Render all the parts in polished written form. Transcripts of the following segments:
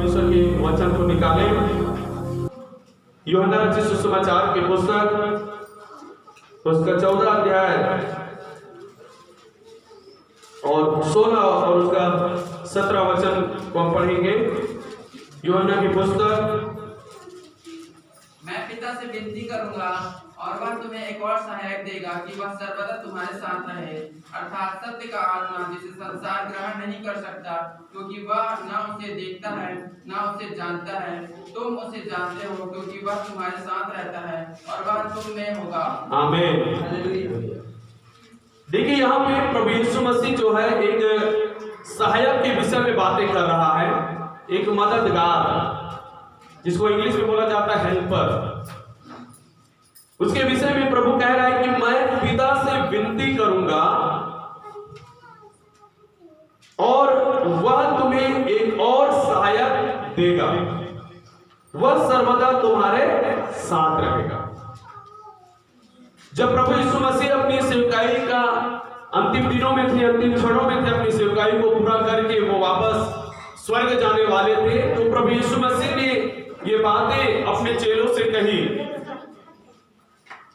परमेश्वर के वचन को निकाले। यूहन्ना रचित सुसमाचार की पुस्तक उसका 14 अध्याय और 16 और उसका 17 वचन को हम पढ़ेंगे। यूहन्ना की पुस्तक। मैं पिता से विनती करूंगा और वह तुम्हें एक और सहायक देगा कि वह सर्वदा तुम्हारे साथ रहे, अर्थात सत्य का आत्मा, जिसे संसार ग्रहण नहीं कर सकता, क्योंकि वह न उसे देखता है न उसे जानता है। तुम उसे जानते हो क्योंकि वह तुम्हारे साथ रहता है और वह तुम में होगा। आमीन। देखिए यहाँ पे प्रभु यीशु मसीह जो है एक सहायक के विषय में बातें कर रहा है, एक मददगार, जिसको इंग्लिश में बोला जाता है हेल्पर। उसके विषय में प्रभु कह रहा है कि मैं पिता से विनती करूंगा और वह तुम्हें एक और सहायक देगा, वह सर्वदा तुम्हारे साथ रहेगा। जब प्रभु यीशु मसीह अपनी सेवकाई का अंतिम दिनों में थे, अंतिम क्षणों में थे, अपनी सेवकाई को पूरा करके वो वापस स्वर्ग जाने वाले थे, तो प्रभु यीशु मसीह ने ये बातें अपने चेलों से कही,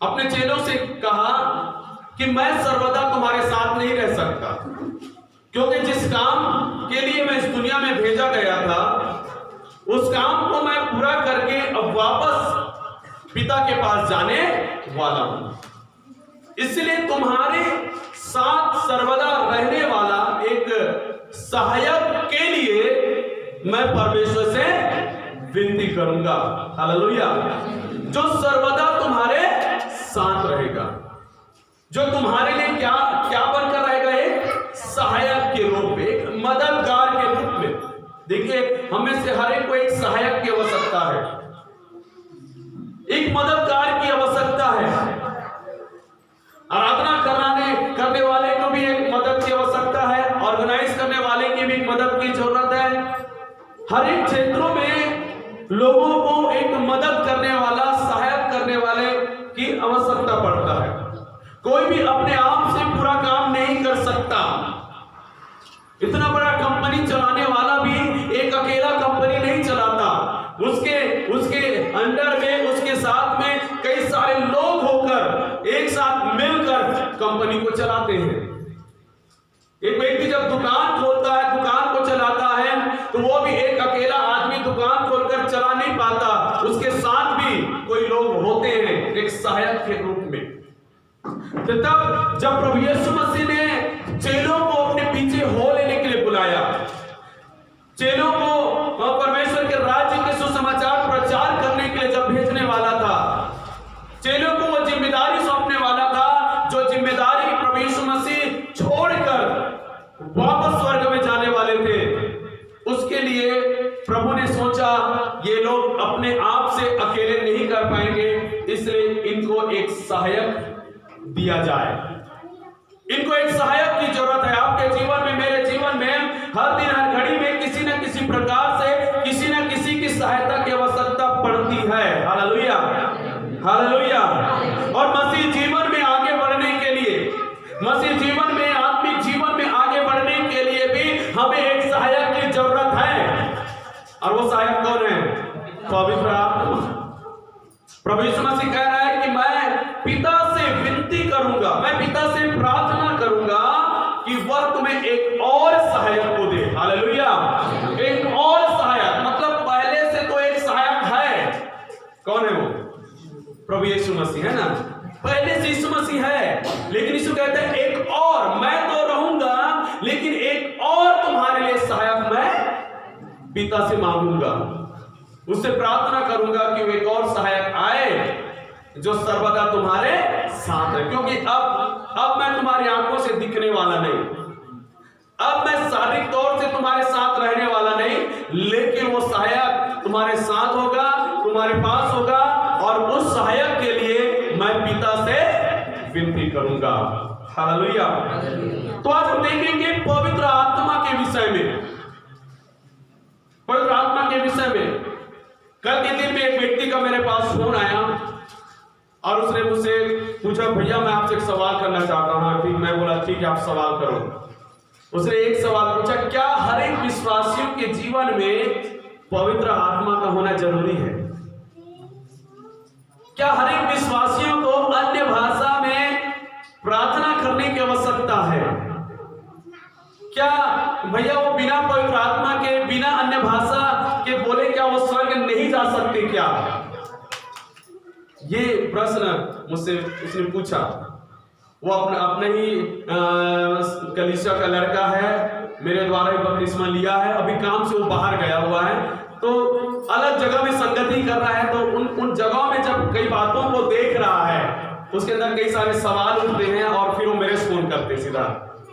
अपने चेलों से कहा कि मैं सर्वदा तुम्हारे साथ नहीं रह सकता, क्योंकि जिस काम के लिए मैं इस दुनिया में भेजा गया था उस काम को मैं पूरा करके अब वापस पिता के पास जाने वाला हूं। इसलिए तुम्हारे साथ सर्वदा रहने वाला एक सहायक के लिए मैं परमेश्वर से विनती करूंगा। हालेलुया। जो सर्वदा तुम्हारे साथ रहेगा, जो तुम्हारे लिए क्या क्या बनकर रहेगा, एक सहायक के रूप में, एक मददगार के रूप में। देखिए हमें से हर एक को एक सहायक की आवश्यकता है, एक मददगार की आवश्यकता है। आराधना करने वाले को भी एक मदद की आवश्यकता है, ऑर्गेनाइज करने वाले की भी मदद की जरूरत है। हर एक क्षेत्रों में लोगों को एक मदद करने वाला, सहायक करने वाले की आवश्यकता पड़ता है। कोई भी अपने आप से पूरा काम नहीं कर सकता। इतना बड़ा कंपनी चलाने वाला भी एक अकेला कंपनी नहीं चलाता, उसके अंडर में, उसके साथ में कई सारे लोग होकर एक साथ मिलकर कंपनी को चलाते हैं। एक व्यक्ति जब दुकान खोलता है, दुकान को चलाता है, तो वो भी एक अकेला आदमी दुकान खोलकर चला नहीं पाता, उसके साथ भी कोई लोग होते हैं एक सहायक के रूप में। तो तब जब प्रभु यीशु मसीह ने चेलों को अपने पीछे हो लेने के लिए बुलाया, चेलों को परमेश्वर के राज्य के सुसमाचार प्रचार करने के लिए जब भेजने वाला था, चेलों को वो जिम्मेदारी सौंपने वाला था, जो जिम्मेदारी प्रभु यीशु मसीह छोड़कर वापस स्वर्ग में जाने वाले थे, उसके लिए प्रभु ने सोचा ये लोग अपने आप से अकेले नहीं कर पाएंगे, इसलिए इनको एक सहायक दिया जाए। इनको एक सहायक की जरूरत है। आपके जीवन में, मेरे जीवन में हर दिन हर घड़ी में किसी न किसी प्रकार से किसी न किसी की सहायता की आवश्यकता पड़ती है। Hallelujah, hallelujah. और मसीह जीवन में आगे बढ़ने के लिए, मसीह जीवन में, आत्मिक जीवन में आगे बढ़ने के लिए भी हमें एक सहायक की जरूरत है। और वो सहायक कौन है? पवित्र आत्मा। प्रभु यीशु मसीह कह रहा है कि मैं पिता से विनती करूंगा, मैं पिता से प्रार्थना करूंगा कि वह तुम्हें एक और सहायक को दे। हालेलुया। एक और सहायक, मतलब पहले से तो एक सहायक है। कौन है वो? प्रभु यीशु मसीह है ना। पहले से यीशु मसीह है, लेकिन यीशु कहते हैं एक और, मैं तो रहूंगा लेकिन एक और तुम्हारे लिए सहायक मैं पिता से मांगूंगा, उससे प्रार्थना करूंगा कि वो एक और सहायक आए जो सर्वदा तुम्हारे साथ है। क्योंकि अब मैं तुम्हारी आंखों से दिखने वाला नहीं, अब मैं शारीरिक तौर से तुम्हारे साथ रहने वाला नहीं, लेकिन वो सहायक तुम्हारे साथ होगा, तुम्हारे पास होगा, और उस सहायक के लिए मैं पिता से विनती करूंगा। हालेलुया। तो आज हम देखेंगे पवित्र आत्मा के विषय में, पवित्र आत्मा के विषय में। कल के दिन में एक व्यक्ति का मेरे पास फोन आया और उसने मुझसे पूछा, भैया मैं आपसे एक सवाल करना चाहता हूं। ठीक, मैं बोला ठीक है, आप सवाल करो। उसने एक सवाल पूछा, क्या हर एक विश्वासियों के जीवन में पवित्र आत्मा का होना जरूरी है। क्या हर एक विश्वासियों को अन्य भाषा में प्रार्थना करने की आवश्यकता है? क्या भैया वो बिना पवित्र आत्मा के, बिना अन्य भाषा के बोले क्या वो स्वर्ग नहीं जा सकते क्या? ये प्रश्न मुझसे उसने पूछा। वो अपने ही कलीसिया का लड़का है, मेरे द्वारा ही बपतिस्मा लिया है, अभी काम से वो बाहर गया हुआ है, तो अलग जगह में संगति कर रहा है। तो उन जगहों में जब कई बातों को देख रहा है, उसके अंदर कई सारे सवाल उठते हैं और फिर वो मेरे से फोन करते सीधा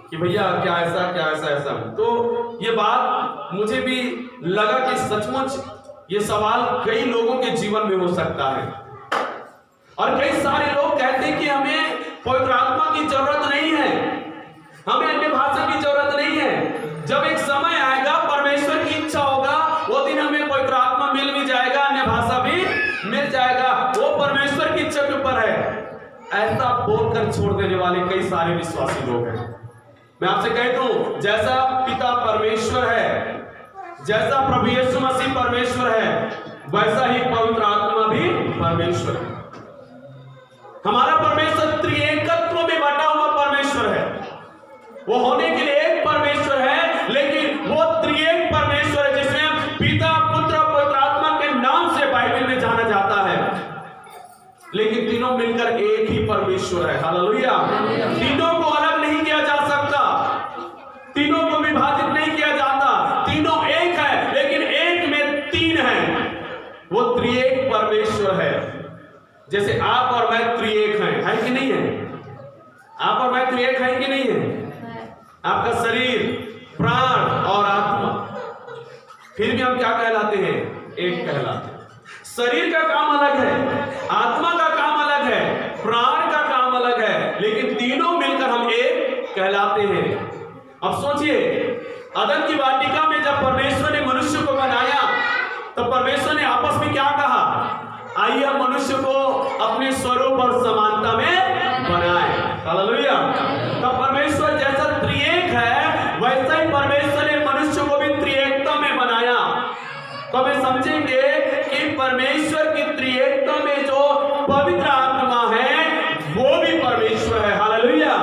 कि भैया क्या ऐसा, क्या ऐसा। तो ये बात मुझे भी लगा कि सचमुच ये सवाल कई लोगों के जीवन में हो सकता है। और कई सारे लोग कहते हैं कि हमें पवित्र आत्मा की जरूरत नहीं है, हमें अन्य भाषा की जरूरत नहीं है। जब एक समय आएगा, परमेश्वर की इच्छा होगा, वो दिन हमें पवित्र आत्मा मिल भी जाएगा, अन्य भाषा भी मिल जाएगा, वो परमेश्वर की इच्छा के ऊपर है। ऐसा बोलकर छोड़ देने वाले कई सारे विश्वासी लोग हैं। मैं आपसे कह दूं, जैसा पिता परमेश्वर है, जैसा प्रभु यीशु मसीह परमेश्वर है, वैसा ही पवित्र आत्मा भी परमेश्वर है। हमारा परमेश्वर त्रिएकत्व में बटा हुआ परमेश्वर है। वो होने के लिए एक परमेश्वर है, लेकिन वो त्रिएक परमेश्वर है जिसमें पिता, पुत्र और पवित्र आत्मा के नाम से बाइबल में जाना जाता है। लेकिन तीनों मिलकर एक ही परमेश्वर है। हालेलुया। तीनों को अलग नहीं किया जा सकता, तीनों को विभाजित नहीं किया जाता। तीनों एक है, लेकिन एक में तीन है। वो त्रिएक परमेश्वर है। जैसे आप और मैं त्रिएक हैं, है कि नहीं है? आप और मैं त्रिएक हैं कि नहीं है? आपका शरीर, प्राण और आत्मा, फिर भी हम क्या कहलाते हैं? एक कहलाते हैं। शरीर का काम अलग है, आत्मा का काम अलग है, प्राण का काम अलग है, लेकिन तीनों मिलकर हम एक कहलाते हैं। अब सोचिए, अदन की वाटिका में जब परमेश्वर ने मनुष्य को बनाया, तो परमेश्वर ने आपस में क्या कहा? आइए हम मनुष्य को अपने स्वरूप और समानता में बनाए। हालेलुया। तब परमेश्वर जैसा त्रिएक है, वैसा ही परमेश्वर ने मनुष्य को भी त्रिएकता में बनाया। तो हमें समझेंगे कि परमेश्वर की त्रिएकता में जो पवित्र आत्मा है, वो भी परमेश्वर है। हालेलुया।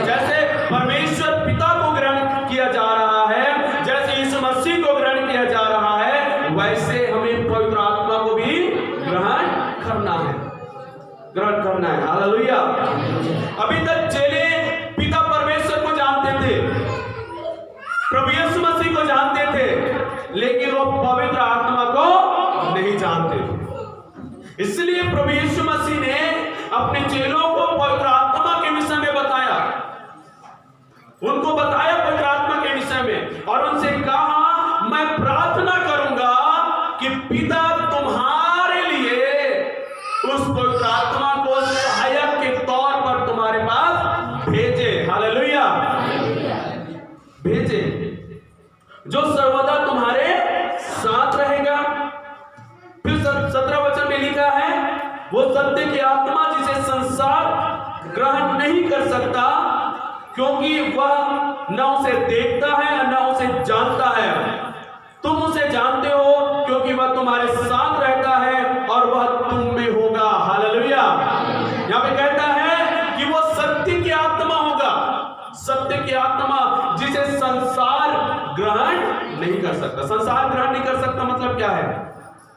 जैसे परमेश्वर पिता को ग्रहण किया जा रहा है, जैसे यीशु मसीह को ग्रहण किया जा रहा है, वैसे हमें पवित्र आत्मा को भी ग्रहण करना है। हालेलुया। अभी तक चेले पिता परमेश्वर को जानते थे, प्रभु यीशु मसीह को जानते थे, लेकिन वो पवित्र आत्मा को नहीं जानते थे। इसलिए प्रभु यीशु मसीह ने अपने चेलों को पवित्र आत्मा के विषय में बताया, उनको बताया पवित्र आत्मा के विषय में, और उनसे कहा, मैं प्रार्थना करूंगा कि पिता तुम्हारे लिए उस पवित्र आत्मा को सहायक के तौर पर तुम्हारे पास भेजे। हालेलुया। भेजे, जो सर्वदा तुम्हारे साथ रहेगा। फिर 17 वचन में लिखा है, वो सत्य की आत्मा जिसे संसार ग्रहण नहीं कर सकता, क्योंकि वह न उसे देखता है न उसे जानता है। तुम उसे जानते हो क्योंकि वह तुम्हारे साथ रहता है और वह तुम में होगा। हालेलुया। यहाँ पे कहता है कि वो सत्य की आत्मा होगा, सत्य की आत्मा जिसे संसार ग्रहण नहीं कर सकता। संसार ग्रहण नहीं कर सकता मतलब क्या है?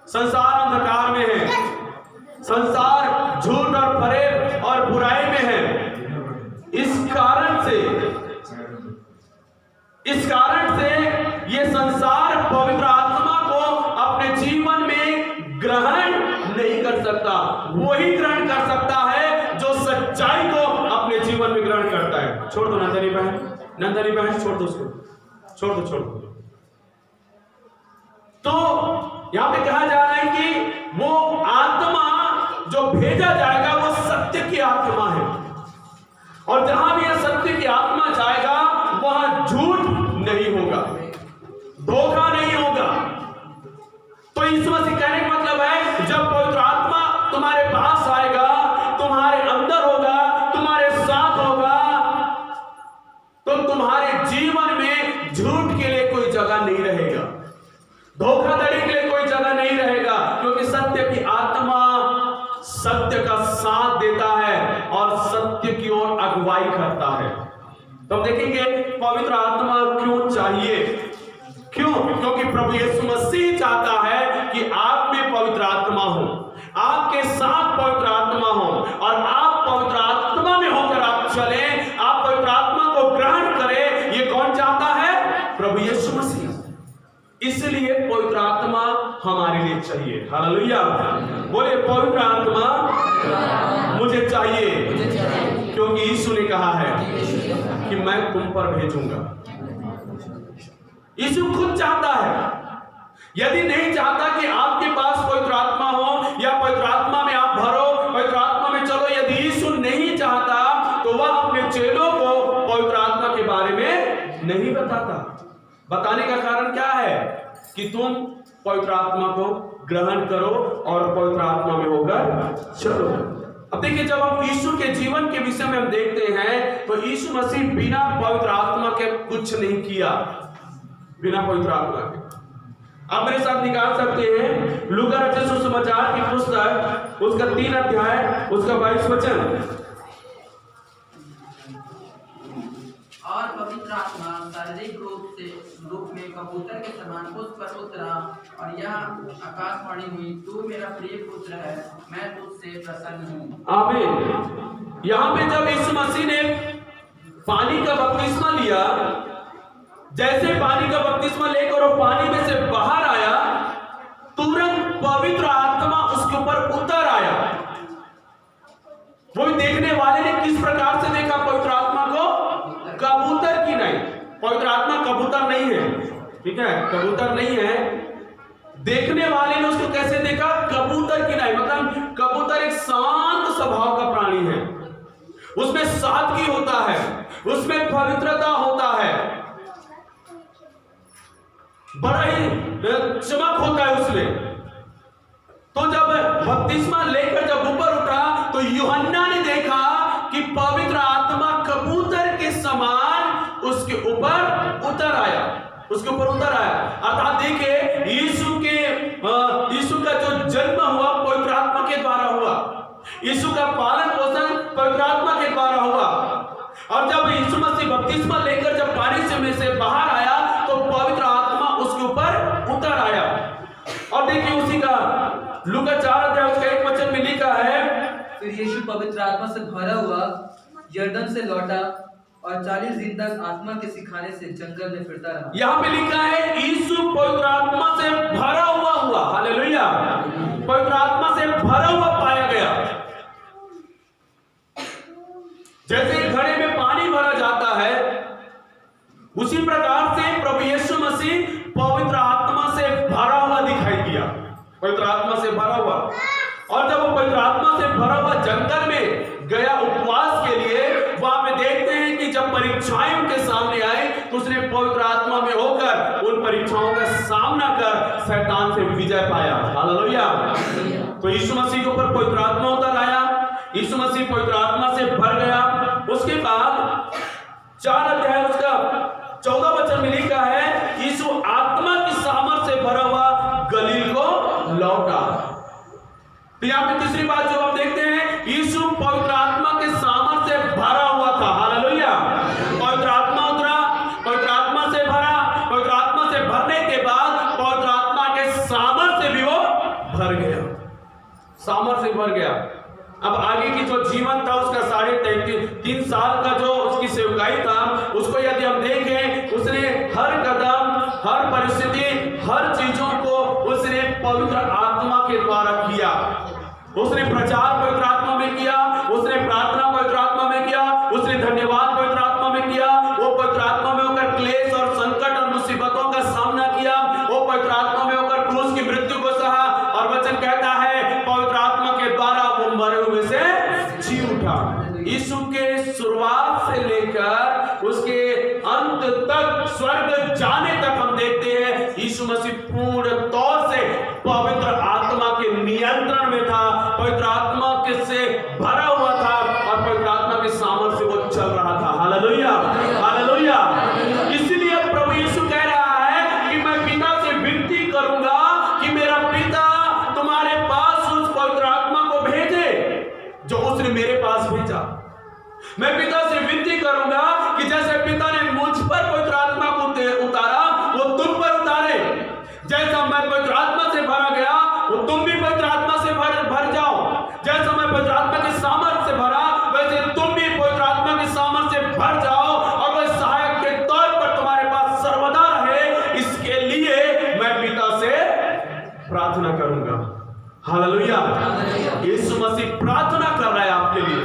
संसार अंधकार में है, संसार झूठ और फरेब और बुराई में है। इस कारण से ये संसार पवित्र आत्मा को अपने जीवन में ग्रहण नहीं कर सकता। वही ग्रहण कर सकता है जो सच्चाई को अपने जीवन में ग्रहण करता है। छोड़ दो नंदनी बहन, नंदनी बहन छोड़ दो उसको, छोड़ दो, छोड़ दो। तो यहां पे कहा जा रहा है कि वो आत्मा जो भेजा जाएगा वो सत्य की आत्मा है, और जहां भी यह सत्य की आत्मा जाएगा वहां झूठ नहीं होगा, धोखा नहीं होगा। तो यीशु मसीह कहने का मतलब है, जब पवित्र आत्मा तुम्हारे पास आएगा, तुम्हारे अंदर होगा, तुम्हारे साथ होगा, तो तुम्हारे जीवन में झूठ के लिए कोई जगह नहीं रहेगा, धोखाधड़ी के लिए जगह नहीं रहेगा, क्योंकि सत्य की आत्मा सत्य का साथ देता है और सत्य की ओर अगुवाई करता है। तो हम देखेंगे पवित्र आत्मा क्यों चाहिए। क्यों? क्योंकि प्रभु यीशु मसीह चाहता है कि आप में पवित्र आत्मा हो, आपके साथ पवित्र आत्मा हो, और आप पवित्र आत्मा में होकर आप चलें, आप पवित्र आत्मा को ग्रहण करें। ये कौन चाहता है? प्रभु यीशु मसीह। इसलिए पवित्र आत्मा हमारे लिए चाहिए। हालेलुया। बोले पवित्र आत्मा मुझे चाहिए, क्योंकि यीशु ने कहा है कि मैं तुम पर भेजूंगा। यीशु खुद चाहता है। यदि नहीं चाहता कि आपके पास पवित्र आत्मा हो या पवित्र आत्मा में आप भरो, पवित्र आत्मा में चलो, यदि यीशु नहीं चाहता तो वह अपने चेलों को पवित्र आत्मा के बारे में नहीं बताता। बताने का कारण क्या है? कि तुम पवित्र आत्मा को ग्रहण करो और पवित्र आत्मा में होकर चलो। अब देखिए, जब हम यीशु के जीवन के विषय में हम देखते हैं तो यीशु मसीह बिना पवित्र आत्मा के कुछ नहीं किया। बिना पवित्र आत्मा के आप मेरे साथ निकाल सकते हैं लूका रचित सुसमाचार की पुस्तक, उसका 3 अध्याय, उसका 22 वचन। और पवित्र आत्मा शारीरिक रूप में कबूतर के समान उस पर उतरा और यह आकाशवाणी हुई, तू मेरा प्रिय पुत्र है, मैं तुझसे प्रसन्न हूँ। आमीन। यहाँ पे जब यीशु मसीह ने पानी का बपतिस्मा लिया, जैसे पानी का बपतिस्मा लेकर वो पानी में से बाहर आया, तुरंत पवित्र आत्मा उसके ऊपर उतर आया। वो देखने वाले ने किस प्रकार से देखा पवित्र आत्मा को? कबूतर की नहीं। पवित्र आत्मा कबूतर नहीं है, ठीक है, कबूतर नहीं है। देखने वाले ने उसको कैसे देखा? कबूतर की नहीं। मतलब कबूतर एक शांत स्वभाव का प्राणी है, उसमें सादगी होता है, उसमें पवित्रता होता है, बड़ा ही चमक होता है उसमें। तो जब बपतिस्मा लेकर जब ऊपर उठा तो यूहन्ना ने देखा कि पवित्र आत्मा कबूतर के समान उसके ऊपर उतर आया, उसके ऊपर उतर आया। अर्थात देखिए, यीशु का जो जन्म हुआ पवित्र आत्मा के द्वारा हुआ, यीशु का पालन पोषण पवित्र आत्मा के द्वारा हुआ। और जब यीशु मसीह बपतिस्मा लेकर जब पानी से में से बाहर आया तो पवित्र आत्मा उसके ऊपर उतर आया। और देखिए उसी का लूका 4 अध्याय उसका 1 वचन में लिखा है, फिर यीशु पवित्र आत्मा से भरा हुआ यरदन से लौटा और 40 दिन तक आत्मा के सिखाने से जंगल में फिरता रहा। यहाँ पे लिखा है यीशु पवित्र आत्मा से भरा हुआ। हालेलुया। पवित्र आत्मा से भरा हुआ पाया गया। जैसे घड़े में पानी भरा जाता है, उसी प्रकार से प्रभु यीशु मसीह पवित्र आत्मा से भरा हुआ दिखाई दिया। पवित्र आत्मा से भरा हुआ। और जब वो पवित्र आत्मा से भरा हुआ जंगल में गया उपवास के लिए, वहां पे देखते हैं कि जब परीक्षाएं उनके सामने आई तो उसने पवित्र आत्मा में होकर उन परीक्षाओं का सामना कर शैतान से विजय पाया। हालेलुया। तो यीशु मसीह के ऊपर पवित्र आत्मा उतर आया, यीशु मसीह पवित्र आत्मा से भर गया। उसके बाद 4 अध्याय उसका 14 वचन में लिखा है, यीशु आत्मा की सामर्थ से भरा हुआ गलील को लौटा। तो यहाँ पे तीसरी बात जो हम देखते हैं, यीशु पवित्र आत्मा के सामर्थ से भरा हुआ था। हालेलुया। पवित्र आत्मा उतरा, पवित्र आत्मा से भरा, पवित्र आत्मा से भरने के बाद पवित्र आत्मा के सामर्थ से भी वो भर गया, सामर्थ से भर गया। अब आगे की जो जीवन था उसका 3.5 साल का जो उसकी सेवकाई था, उसको यदि हम देखें, उसने हर कदम, हर परिस्थिति, हर चीजों को उसने पवित्र आत्मा के द्वारा किया। उसने प्रचार पवित्र आत्मा में किया, उसने प्रार्थना पवित्र आत्मा में किया, उसने धन्यवाद पवित्र आत्मा में किया। वो पवित्र आत्मा में होकर क्लेश और संकट और मुसीबतों का सामना किया। वो पवित्र आत्मा में होकर क्रूस की मृत्यु को सहा। और वचन कहता है पवित्र आत्मा के द्वारा वो मरे हुए से जी उठा। यीशु के शुरुआत से लेकर उसके अंत तक, स्वर्ग जाने तक हम देखते हैं यीशु मसीह पूर्ण तौर से पवित्र आत्मा के नियंत्रण में था, पवित्र आत्मा के से भरा हुआ था और पवित्र आत्मा के सामर्थ्य प्रार्थना करूंगा। हालेलुया। यीशु मसीह प्रार्थना कर रहा है आपके लिए।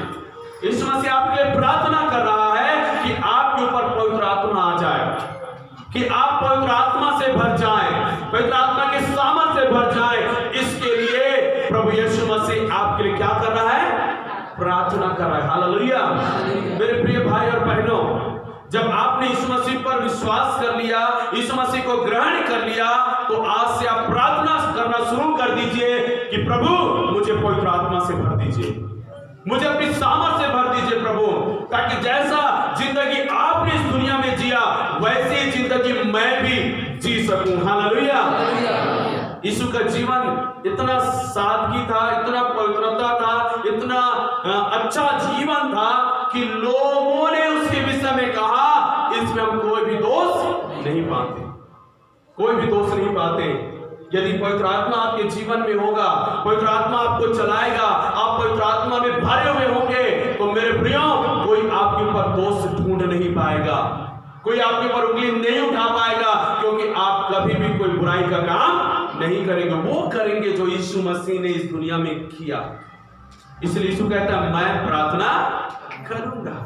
यीशु मसीह आपके लिए प्रार्थना कर रहा है कि आपके ऊपर पवित्र आत्मा आ जाए, कि आप पवित्र आत्मा से भर जाएं, पवित्र आत्मा के सामर्थ्य से भर जाएं। इसके लिए प्रभु यीशु मसीह आपके लिए क्या कर रहा है? प्रार्थना कर रहा है। हालेलुया। मेरे प्रिय भाई और बहनों, जब आपने यीशु मसीह पर विश्वास कर लिया, यीशु मसीह को ग्रहण कर लिया, तो आज से आप प्रार्थना करना शुरू कर दीजिए कि प्रभु मुझे पवित्र आत्मा से भर दीजिए, मुझे अपनी सामर्थ से भर दीजिए प्रभु, ताकि जैसा जिंदगी आपने इस दुनिया में जिया वैसी जिंदगी मैं भी जी सकूं। हालेलुया। यीशु का जीवन इतना सादगी था, इतना पवित्रता था, इतना अच्छा जीवन था कि लोगों ने उसके विषय में कहा इसमें हम कोई भी दोष नहीं पाते, कोई भी दोष नहीं पाते। यदि पवित्र आत्मा आपके जीवन में होगा, पवित्र आत्मा आपको चलाएगा, आप पवित्र आत्मा में भरे हुए होंगे, तो मेरे प्रियो कोई आपके ऊपर दोष ढूंढ नहीं पाएगा, कोई आपके ऊपर उंगली नहीं उठा पाएगा, क्योंकि आप कभी भी कोई बुराई का काम नहीं करेंगे। वो करेंगे जो यीशु मसीह ने इस दुनिया में किया। इसलिए यीशु कहता है मैं प्रार्थना करूंगा।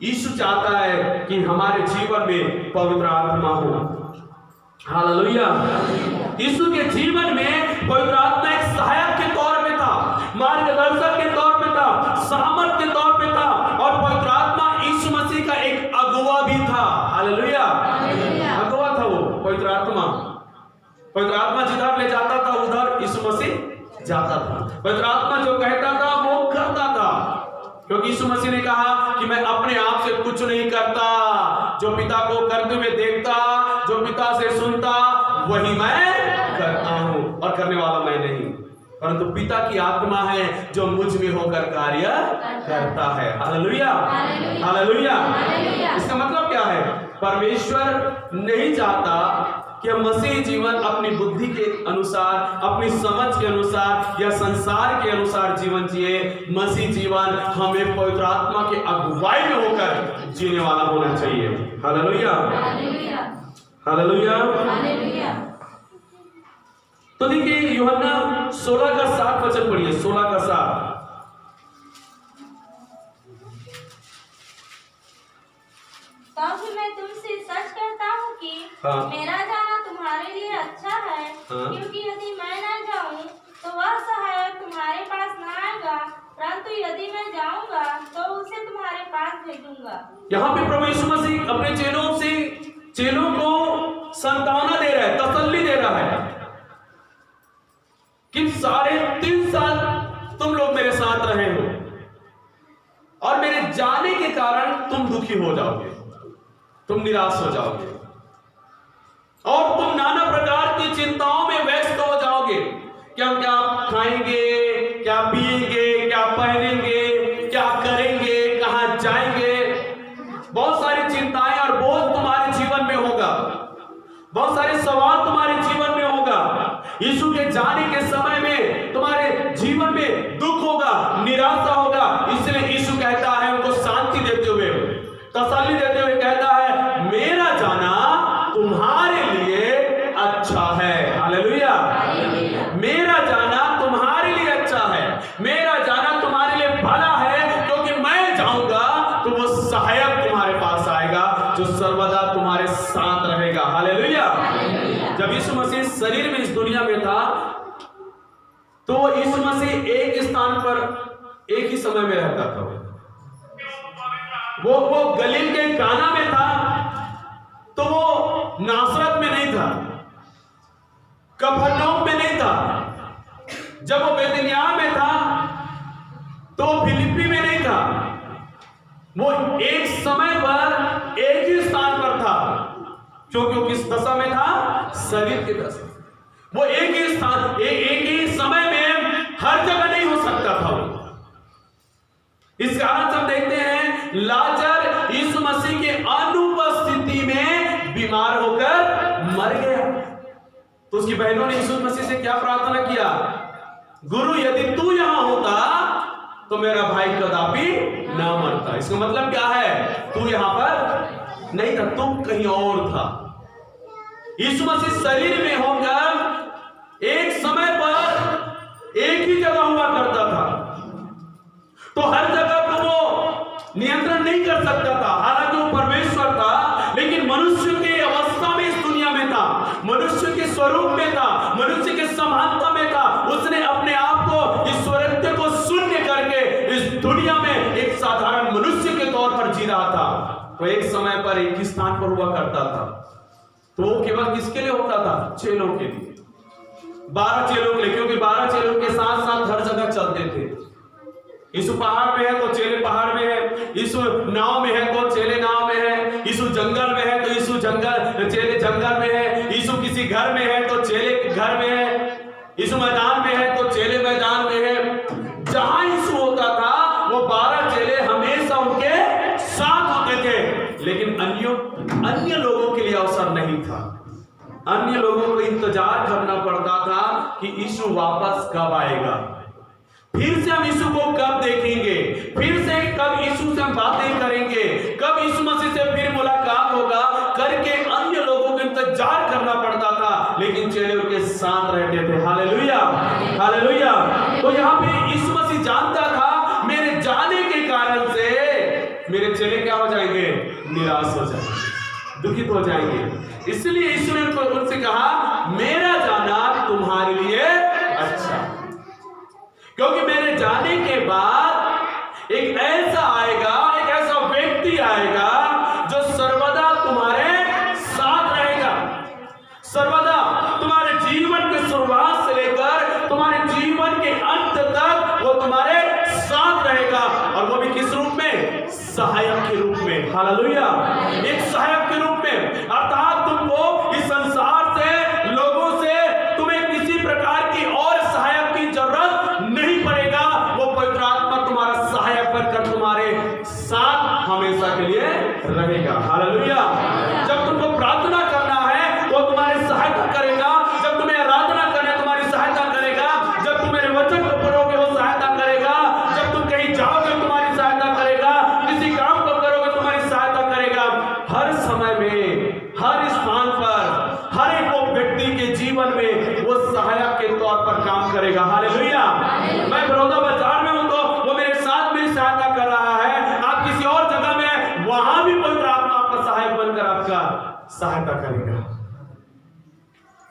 यीशु चाहता है कि हमारे जीवन में पवित्र आत्मा हो। हालेलुया। यीशु के जीवन में पवित्र आत्मा एक सहायक के तौर पे था, मार्गदर्शक के तौर पे था, सामर्थ के तौर पे था, और पवित्र आत्मा यीशु मसीह का एक अगुवा भी था। हालेलुया। अगुवा था वो पवित्र आत्मा। पवित्र आत्मा जिधर ले जाता था उधर यीशु मसीह जाता था। पवित्र आत्मा जो कहता था वो करता था, क्योंकि यीशु मसीह ने कहा कि मैं अपने आप से कुछ नहीं करता, जो पिता को करते हुए देखता, जो पिता से सुनता वही मैं करता हूं, और करने वाला मैं नहीं, परंतु पिता की आत्मा है जो मुझ में होकर कार्य करता है। हालेलुया। हालेलुया। इसका मतलब क्या है? परमेश्वर नहीं चाहता कि हम मसीह जीवन अपनी बुद्धि के अनुसार, अपनी समझ के अनुसार या संसार के अनुसार जीवन जिए। मसीह जीवन हमें पवित्र आत्मा के अगुवाई में होकर जीने वाला होना चाहिए। हालेलुया। हालेलुया। तो देखिए यूहन्ना 16 का 7 वचन पढ़िए। 16 का 7। तब मैं तुमसे सच कहता हूँ कि मेरा जाना तुम्हारे लिए अच्छा है, क्योंकि यदि मैं न जाऊँ तो वह सहायक तुम्हारे पास न आएगा, परंतु यदि मैं जाऊँगा तो उसे तुम्हारे पास भेजूंगा। यहाँ पे प्रभु यीशु मसीह अपने चेलों को सांत्वना दे रहा है, तसल्ली दे रहा है कि 3.5 साल तुम लोग मेरे साथ रहे हो, और मेरे जाने के कारण तुम दुखी हो जाओगे, तुम निराश हो जाओगे, और तुम नाना प्रकार की चिंताओं में व्यस्त हो जाओगे। क्या खाएंगे, क्या पिएंगे, क्या पहनेंगे, क्या करेंगे, कहां जाएंगे। बहुत सारी चिंताएं और बोझ तुम्हारे जीवन में होगा, बहुत सारे सवाल तुम्हारे जीवन में होगा। यीशु के जाने के समय में तुम्हारे जीवन में दुख होगा, निराशा होगा। इसलिए यीशु कहता है, उनको शांति देते हुए, तसल्ली देते हुए कहता है, मेरा जाना तुम्हारे लिए अच्छा है। हालेलुया। मेरा जाना तुम्हारे लिए अच्छा है, मेरा जाना तुम्हारे लिए भला है, क्योंकि मैं जाऊंगा तो वो सहायक तुम्हारे पास आएगा जो सर्वदा तुम्हारे साथ रहेगा। हालेलुया। जब यीशु मसीह शरीर में इस दुनिया में था, तो यीशु मसीह एक स्थान पर एक ही समय में रहता था। वो गलील के काना में था, तो वो नासरत में नहीं था, कफरनहूम में नहीं था। जब वो बेतनियाह में था तो वो फिलिप्पी में नहीं था। वो एक समय पर एक ही स्थान पर था, क्योंकि किस दशा में था? शरीर की दशा। वो एक ही स्थान, एक ही समय में हर जगह नहीं हो सकता था। इस कारण से हम देखते हैं लाजर यीशु मसीह के अनुपस्थिति में बीमार होकर मर गया, तो उसकी बहनों ने यीशु मसीह से क्या प्रार्थना किया? गुरु, यदि तू यहां होता तो मेरा भाई कदापि ना मरता। इसका मतलब क्या है? तू यहां पर नहीं था, तू कहीं और था। यीशु मसीह शरीर में होकर एक ही जगह हुआ करता था, तो हर जगह को वो नियंत्रण नहीं कर सकता था। हालांकि वो परमेश्वर था, लेकिन मनुष्य की अवस्था में इस दुनिया में था, मनुष्य के स्वरूप में था, मनुष्य के समानता में था। उसने अपने आप को, ईश्वरत्व को शून्य करके इस दुनिया में एक साधारण मनुष्य के तौर पर जी रहा था। तो एक समय पर एक ही स्थान पर हुआ करता था, तो वो केवल किसके लिए होता था? चेलों के लिए, 12 चेलों के लिए, क्योंकि 12 चेलों के साथ साथ हर जगह चलते थे। यीशु पहाड़ में है तो चेले पहाड़ में है, यीशु नाव में है तो चेले नाव में है, यीशु जंगल में है तो यीशु चेले जंगल में है, यीशु किसी घर में है तो चेले घर में है, यीशु मैदान में है तो चेले मैदान में है। जहां यीशु होता था वो 12 चेले हमेशा उनके साथ होते थे, लेकिन अन्य लोगों के लिए अवसर नहीं था। अन्य लोगों को इंतजार करना पड़ता था कि यीशु वापस कब आएगा, फिर से हम यीशु को कब देखेंगे, फिर से कब यीशु से हम बातें करेंगे, कब यीशु मसीह से फिर मुलाकात होगा करके अन्य लोगों को इंतजार करना पड़ता था, लेकिन चेले उनके साथ रहते थे। Hallelujah, hallelujah. तो यहाँ पे यीशु मसीह जानता था मेरे जाने के कारण से मेरे चेले क्या हो जाएंगे? निराश हो जाएंगे, दुखित हो जाएंगे। इसलिए यीशु ने उनसे कहा मेरा जाना तुम्हारे लिए अच्छा, क्योंकि मेरे जाने के बाद एक ऐसा आएगा, एक ऐसा व्यक्ति आएगा जो सर्वदा तुम्हारे साथ रहेगा, सर्वदा तुम्हारे जीवन के शुरुआत से लेकर तुम्हारे जीवन के अंत तक वो तुम्हारे साथ रहेगा। और वो भी किस रूप में? सहायक के रूप में। हालेलुया, एक सहायक के रूप में। अर्थात तुमको इस संसार से, लोगों से तुम्हें किसी प्रकार की और सहायक की जरूरत नहीं पड़ेगा। वो पवित्र आत्मा तुम्हारा सहायक बनकर तुम्हारे साथ हमेशा के लिए रहेगा। हालेलुया। जब तुमको प्रार्थना करना है वो तुम्हारी सहायता करेगा, जब तुम्हें आराधना करना है तुम्हारी सहायता करेगा, जब तुम मेरे वचन को पढ़ोगे वो सहायता करेगा, जब तुम कहीं जाओगे तुम्हारी सहायता करेगा, किसी काम को करोगे तुम्हारी सहायता करेगा। हर समय में, हर स्थान पर, हर एक व्यक्ति के जीवन में वो सहायक के तौर पर काम करेगा। हालेलुया। मैं बड़ौदा बाजार में हूं तो वो मेरे साथ मेरी सहायता कर रहा है। आप किसी और जगह में, वहां भी पवित्र आत्मा आपका सहायक बनकर आपका सहायता करेगा।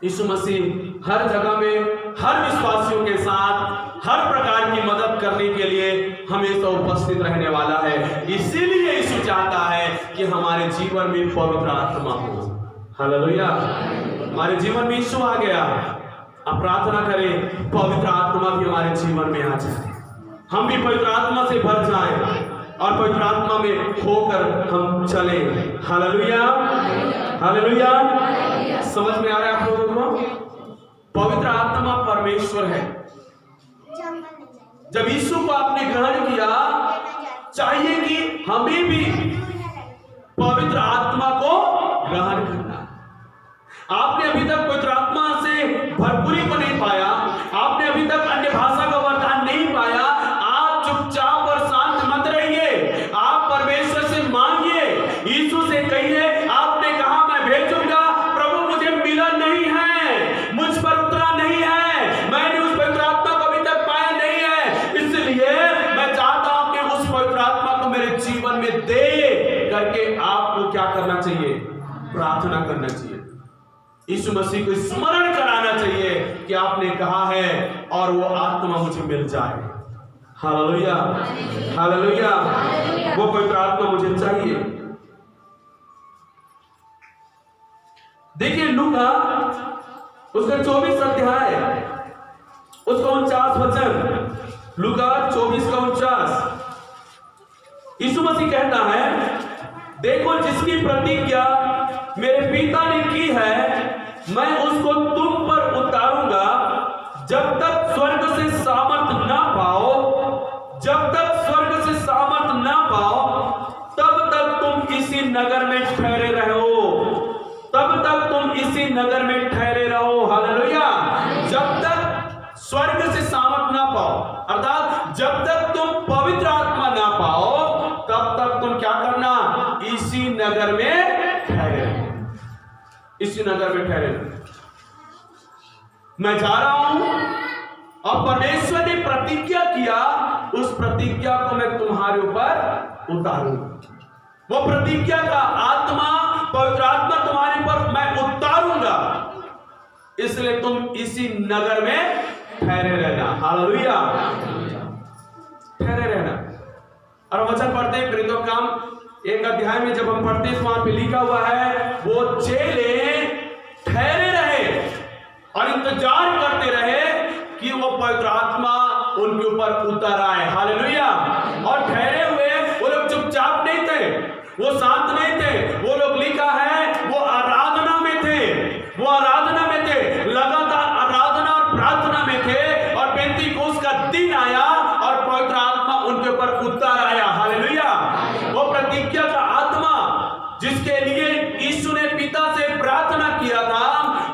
यीशु मसीह हर जगह में, हर विश्वासियों के साथ हर प्रकार की मदद करने के लिए हमेशा उपस्थित रहने वाला है। इसीलिए यीशु चाहता है कि हमारे जीवन में पवित्र आत्मा हो। हालेलुया। हमारे जीवन में यीशु आ गया, अब प्रार्थना करें पवित्र आत्मा भी हमारे जीवन में आ जाए, हम भी पवित्र आत्मा से भर जाएं और पवित्र आत्मा में होकर हम चले। Hallelujah, hallelujah. समझ में आ रहा है आप लोगों को? पवित्र आत्मा परमेश्वर है। जब यीशु को आपने ग्रहण किया, चाहिए कि हमें भी पवित्र आत्मा को ग्रहण करना। आपने अभी तक पवित्र आत्मा से भरपूरी को नहीं पाया, आपने अभी तक अन्य भाषा का वरदान नहीं पाया, आप चुपचाप और शांत मत रहिए, आप परमेश्वर से मांगिए, यीशु से कहिए। आपने कहा मैं भेजूंगा, प्रभु मुझे मिला नहीं है, मुझ पर उतरा नहीं है, मैंने उस पवित्र आत्मा को अभी तक पाया नहीं है, इसलिए मैं चाहता हूं कि उस पवित्र आत्मा को मेरे जीवन में दे करके आपको क्या करना चाहिए? प्रार्थना करना चाहिए। यीशु मसीह को स्मरण कराना चाहिए कि आपने कहा है और वो आत्मा मुझे मिल जाए। Hallelujah, hallelujah. वो पवित्र आत्मा मुझे चाहिए। देखिए लूका उसका 24 अध्याय उसका 49 वचन, लूका 24 का 49, यीशु मसीह कहता है देखो जिसकी प्रतिज्ञा मेरे पिता ने की है मैं उसको तुम पर उतारूंगा, जब तक स्वर्ग से सामर्थ ना पाओ, जब तक स्वर्ग से सामर्थ ना पाओ तब तक तुम इसी नगर में ठहरे रहो, तब तक तुम इसी नगर में ठहरे रहो। हालेलुया। जब तक स्वर्ग से सामर्थ ना पाओ, अर्थात जब तक तुम पवित्र आत्मा ना पाओ तब तक तुम क्या करना? इसी नगर में ठहरे रहो, इसी नगर में ठहरे रहो। मैं जा रहा हूं और परमेश्वर ने प्रतिज्ञा किया, उस प्रतिज्ञा को मैं तुम्हारे ऊपर उतारूंगा। वो प्रतिज्ञा का आत्मा, पवित्र आत्मा तुम्हारे ऊपर मैं उतारूंगा, इसलिए तुम इसी नगर में ठहरे रहना। हालेलुया, ठहरे रहना। और वचन पढ़ते हैं प्रेरितों का काम 1 अध्याय में, जब हम पढ़ते हैं तो वहां पे लिखा हुआ है, वो चेले ठहरे रहे और इंतजार करते रहे कि वो पवित्र आत्मा उनके ऊपर उतर आए। हालेलुया। और ठहरे हुए वो लोग चुपचाप नहीं थे, वो शांत नहीं थे, वो लोग लिखा है वो आराधना में थे, वो आराधना में थे, लगातार आराधना और प्रार्थना में थे। और पेंतीकोस्त का दिन आया और पवित्र आत्मा उनके ऊपर उतर आया। हालेलुया। वो प्रतिज्ञा का आत्मा जिसके लिए यीशु ने पिता से प्रार्थना किया था,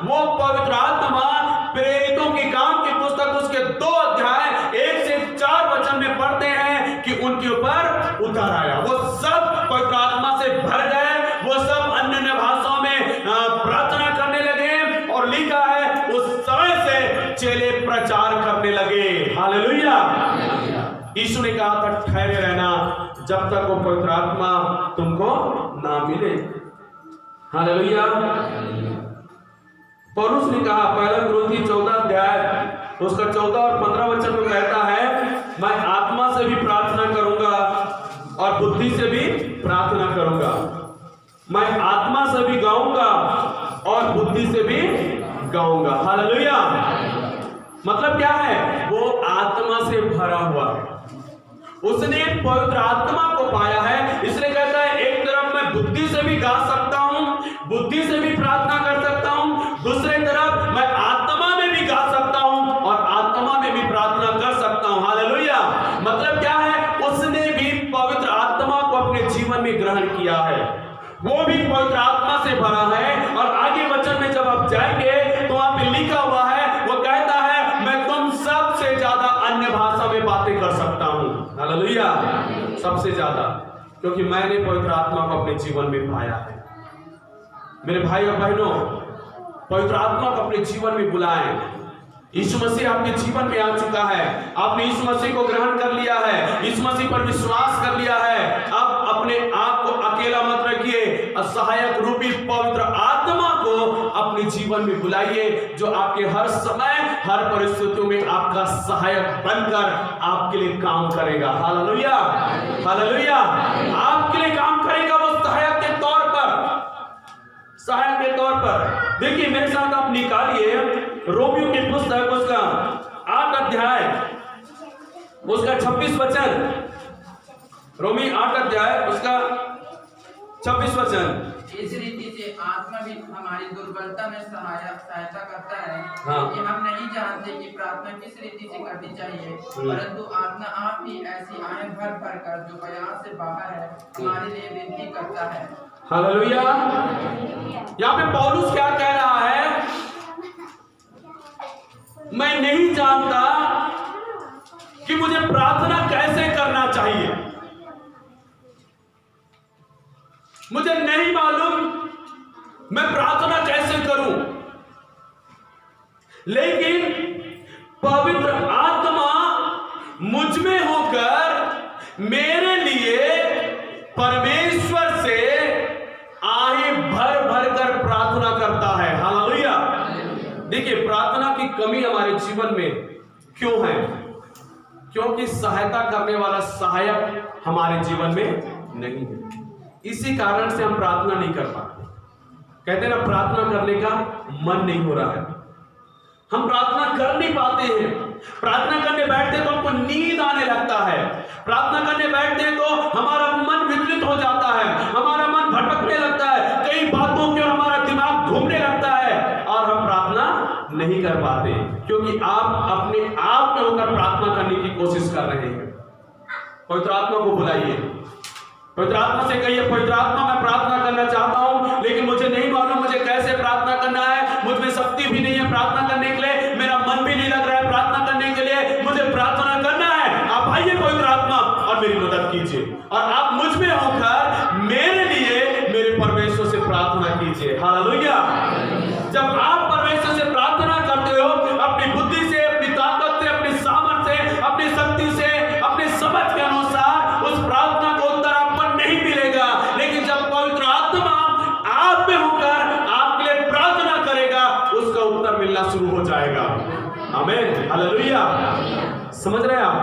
वो पवित्र आत्मा प्रेरितों की काम की पुस्तक उसके 2 अध्याय 1 से 4 वचन में पढ़ते हैं कि उनके ऊपर उतर आया। वो सब पवित्र आत्मा से भर गए, वो सब अन्य भाषाओं में प्रार्थना करने लगे और लिखा है उस समय से चेले प्रचार करने लगे। हालेलुया। यीशु ने कहा था ठहरे रहना जब तक वो पवित्र आत्मा तुमको ना मिले। हालेलुया। पौलुस ने कहा, पहला कुरिन्थी 14 अध्याय उसका 14 और 15 वचन में कहता है, मैं आत्मा से भी प्रार्थना करूंगा और बुद्धि से भी प्रार्थना करूंगा, मैं आत्मा से भी गाऊंगा और बुद्धि से भी गाऊंगा। हालेलुया। मतलब क्या है? वो आत्मा से भरा हुआ है, उसने पवित्र आत्मा को पाया है, इसलिए कहता है एक तरफ मैं बुद्धि से भी गा सकता हूं, बुद्धि से भी प्रार्थना कर सकता हूं, दूसरे तरफ मैं आत्मा में भी गा सकता हूं और आत्मा में भी प्रार्थना कर सकता हूं। हालेलुया। मतलब क्या है? उसने भी पवित्र आत्मा को अपने जीवन में ग्रहण किया है, वो भी पवित्र आत्मा से भरा है। और आगे वचन में जब आप जाएंगे तो वहां पे लिखा हुआ है, वो कहता है मैं तुम सबसे ज्यादा अन्य भाषा में बातें कर सकता हूं। हालेलुया। सबसे ज्यादा, क्योंकि मैंने पवित्र आत्मा को अपने जीवन में पाया है। मेरे भाई और बहनों, पवित्र आत्मा को अपने जीवन में बुलाएं। यीशु मसीह आपके जीवन में आ चुका है, आपने यीशु मसीह को ग्रहण कर लिया है, यीशु मसीह पर विश्वास कर लिया है। अब अपने आप को अकेला मत रखिए, सहायक रूपी पवित्र आत्मा को अपने जीवन में बुलाइए, जो आपके हर समय हर परिस्थितियों में आपका सहायक बनकर आपके लिए काम करेगा। हालेलुया। हालेलुया। आपके लिए काम करेगा वो सहायक के तौर पर, सहायक के तौर पर। देखिए मेरे साथ आप निकालिए रोमियो की पुस्तक उसका 8 अध्याय उसका 26 वचन, रोमी 8 अध्याय उसका 26 वचन। इस रीति से आत्मा भी हमारी दुर्बलता में सहायता करता है, हाँ। कि हम नहीं जानते कि प्रार्थना किस रीति से करनी चाहिए, परंतु आत्मा आप ही ऐसी आयें भर भर कर जो बयान से बाहर है हमारे लिए विनती करता है। हालेलुया। यहाँ पे पौलुस क्या कह रहा है? मैं नहीं जानता कि मुझे प्रार्थना कैसे करना चाहिए, मुझे नहीं मालूम मैं प्रार्थना कैसे करूं, लेकिन पवित्र आत्मा मुझ में होकर मेरे लिए परमेश्वर से आहें भर भर कर प्रार्थना करता है। हालेलुया। देखिए प्रार्थना की कमी हमारे जीवन में क्यों है? क्योंकि सहायता करने वाला सहायक हमारे जीवन में नहीं है, इसी कारण से हम प्रार्थना नहीं कर पाते। कहते हैं ना, प्रार्थना करने का मन नहीं हो रहा है, हम प्रार्थना कर नहीं पाते हैं। प्रार्थना करने बैठते तो हमको नींद आने लगता है, प्रार्थना करने बैठते तो हमारा मन विचलित हो जाता है, हमारा मन भटकने लगता है, कई बातों के हमारा दिमाग घूमने लगता है और हम प्रार्थना नहीं कर पाते, क्योंकि आप अपने आप में होकर प्रार्थना करने की कोशिश कर रहे हैं। पवित्र आत्मा को बुलाइए, पवित्र आत्मा से कहिए, पवित्र आत्मा मैं प्रार्थना करना चाहता हूं, लेकिन मुझे नहीं मालूम मुझे कैसे प्रार्थना करना है, मुझ में शक्ति भी नहीं है प्रार्थना करने के लिए, मेरा मन भी नहीं लग रहा है प्रार्थना करने के लिए, मुझे प्रार्थना करना है। आप आइए पवित्र आत्मा और मेरी मदद कीजिए, और आप मुझ में होकर मेरे लिए मेरे परमेश्वर से प्रार्थना कीजिए। हालेलुया। जब आप परमेश्वर से प्रार्थना करते हो, अपनी बुद्धि से, अपनी ताकत से, अपनी आमीन, हालेलुया। समझ रहे हैं आप?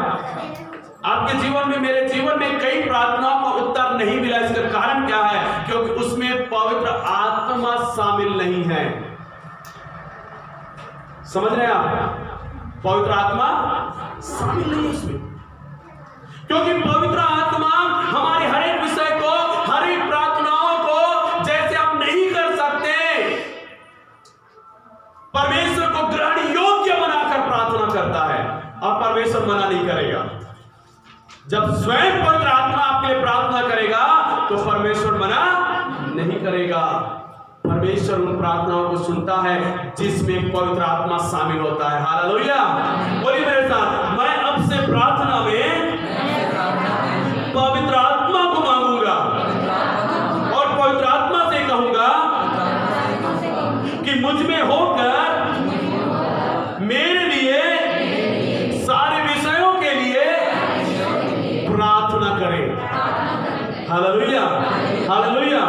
आपके जीवन में, मेरे जीवन में कई प्रार्थनाओं का उत्तर नहीं मिला। इसका कारण क्या है? क्योंकि उसमें पवित्र आत्मा शामिल नहीं है। समझ रहे हैं आप? पवित्र आत्मा शामिल नहीं है उसमें, क्योंकि पवित्र आत्मा हमारे हर एक विषय को, हर एक प्रार्थनाओं को जैसे हम नहीं कर सकते, परमेश्वर को ग्रहण योग्य बनाकर प्रार्थना करता है, और परमेश्वर मना नहीं करेगा। जब स्वयं पवित्र आत्मा आपके लिए प्रार्थना करेगा तो परमेश्वर मना नहीं करेगा। परमेश्वर उन प्रार्थनाओं को सुनता है जिसमें पवित्र आत्मा शामिल होता है। हालेलुया। बोलिए मेरे साथ, मैं अब से प्रार्थना में पवित्र आत्मा को मांगूंगा और पवित्र आत्मा से कहूंगा कि मुझ में होकर मेरे लिए सारे विषयों के लिए प्रार्थना करें। Hallelujah, hallelujah.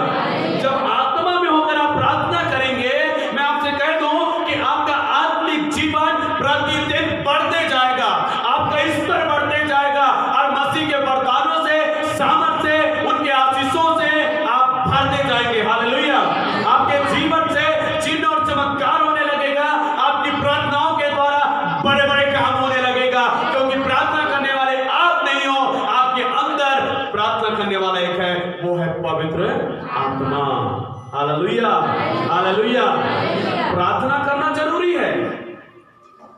जब आत्मा में होकर आप प्रार्थना करेंगे, मैं आपसे कह दूं कि आपका आत्मिक जीवन प्रतिदिन बढ़ते जाएगा, आपका स्तर बढ़ते जाएगा, और मसीह के वरदानों से, सामर्थ से, उनके आशीषों से आप भरते जाएंगे। हालेलुया। आपके जीवन से चिन्ह और चमत्कार होने लगेगा, आपकी प्रार्थनाओं के द्वारा बड़े बड़े काम होने लगेगा, क्योंकि प्रार्थना करने वाले आप नहीं हो, आपके अंदर प्रार्थना करने वाला एक है, वो है पवित्र आत्मा। Hallelujah, hallelujah. प्रार्थना करना जरूरी है,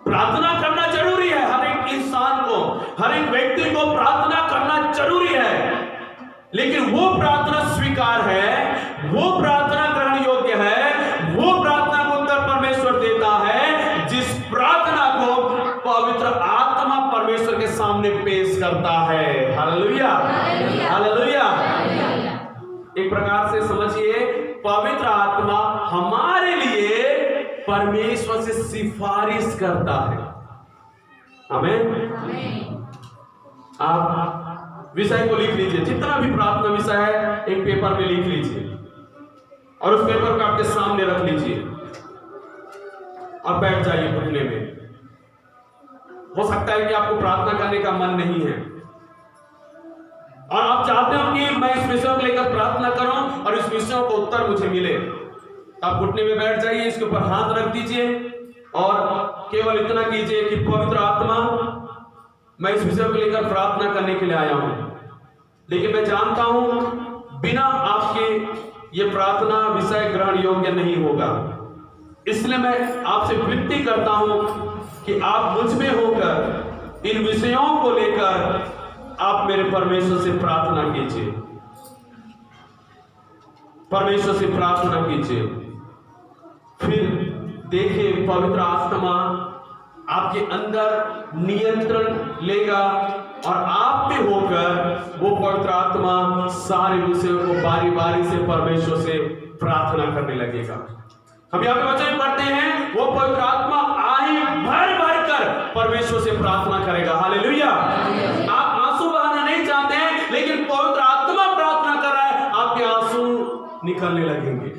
प्रार्थना करना जरूरी है। हर एक इंसान को, हर एक व्यक्ति को प्रार्थना करना जरूरी है, लेकिन वो प्रार्थना स्वीकार है, वो प्रार्थना ग्रहण योग्य है, वो प्रार्थना को उत्तर परमेश्वर देता है जिस प्रार्थना को पवित्र आत्मा परमेश्वर के सामने पेश करता है। Hallelujah, hallelujah. एक प्रकार से समझिए, पवित्र आत्मा हमारे लिए परमेश्वर से सिफारिश करता है। आमीन। आप विषय को लिख लीजिए, जितना भी प्रार्थना विषय है एक पेपर में लिख लीजिए, और उस पेपर को आपके सामने रख लीजिए और बैठ जाइए घुटने में। हो सकता है कि आपको प्रार्थना करने का मन नहीं है, और आप चाहते हो कि मैं इस विषय को लेकर प्रार्थना करूं और इस विषय को उत्तर मुझे मिले, आप घुटने में बैठ जाइए, इसके ऊपर हाथ रख दीजिए और केवल इतना कीजिए कि पवित्र आत्मा, मैं इस विषय को लेकर प्रार्थना करने के लिए आया हूं, लेकिन मैं जानता हूं बिना आपके ये प्रार्थना विषय ग्रहण योग्य नहीं होगा, इसलिए मैं आपसे विनती करता हूं कि आप मुझ में होकर इन विषयों को लेकर आप मेरे परमेश्वर से प्रार्थना कीजिए, परमेश्वर से प्रार्थना कीजिए। फिर देखिए पवित्र आत्मा आपके अंदर नियंत्रण लेगा, और आप में होकर वो पवित्र आत्मा सारे विषयों को बारी बारी से परमेश्वर से प्रार्थना करने लगेगा। हम यहाँ पे वचन पढ़ते हैं, वो पवित्र आत्मा आए भर भर कर परमेश्वर से प्रार्थना करेगा। हालेलुया। आप आंसू बहाना नहीं चाहते हैं, लेकिन पवित्र आत्मा प्रार्थना कर रहा है, आपके आंसू निकलने लगेंगे,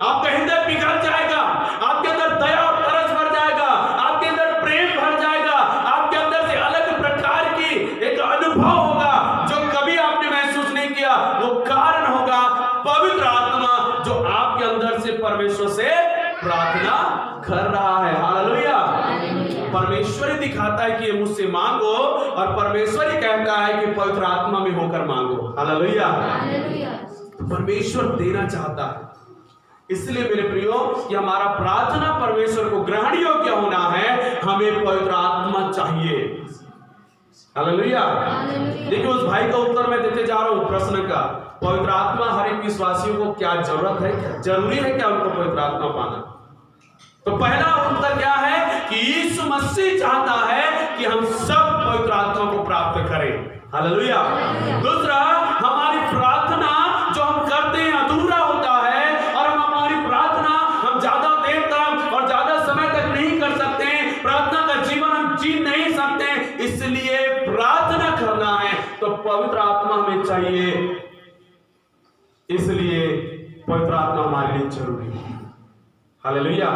आपका हृदय पिघल जाएगा, आपके अंदर दया और तरस भर जाएगा, आपके अंदर प्रेम भर जाएगा, आपके अंदर से अलग प्रकार की एक अनुभव होगा जो कभी आपने महसूस नहीं किया। वो कारण होगा पवित्र आत्मा जो आपके अंदर से परमेश्वर से प्रार्थना कर रहा है। हालेलुया। परमेश्वर ही दिखाता है कि ये मुझसे मांगो, और परमेश्वर ही कहता है कि पवित्र आत्मा में होकर मांगो। हालेलुया। परमेश्वर देना चाहता है, इसलिए मेरे प्रियो कि हमारा प्रार्थना परमेश्वर को ग्रहण योग्य होना है, हमें पवित्र आत्मा चाहिए। हालेलुया। देखिए उस भाई का उत्तर मैं देते जा रहा हूं प्रश्न का, पवित्र आत्मा हर एक विश्वासियों को क्या जरूरत है, क्या जरूरी है क्या उनको पवित्र आत्मा पाना? तो पहला उत्तर क्या है कि यीशु मसीह चाहता है कि हम सब पवित्र आत्मा को प्राप्त करें। हालेलुया। दूसरा, हमारी प्रार्थना जो हम करते हैं अधूरा होता है, और हम हमारी प्रार्थना हम ज्यादा देर तक और ज्यादा समय तक नहीं कर सकते हैं, प्रार्थना का जीवन हम जी नहीं सकते, इसलिए प्रार्थना करना है तो पवित्र आत्मा हमें चाहिए, इसलिए पवित्र आत्मा हमारे लिए जरूरी है। हालेलुया।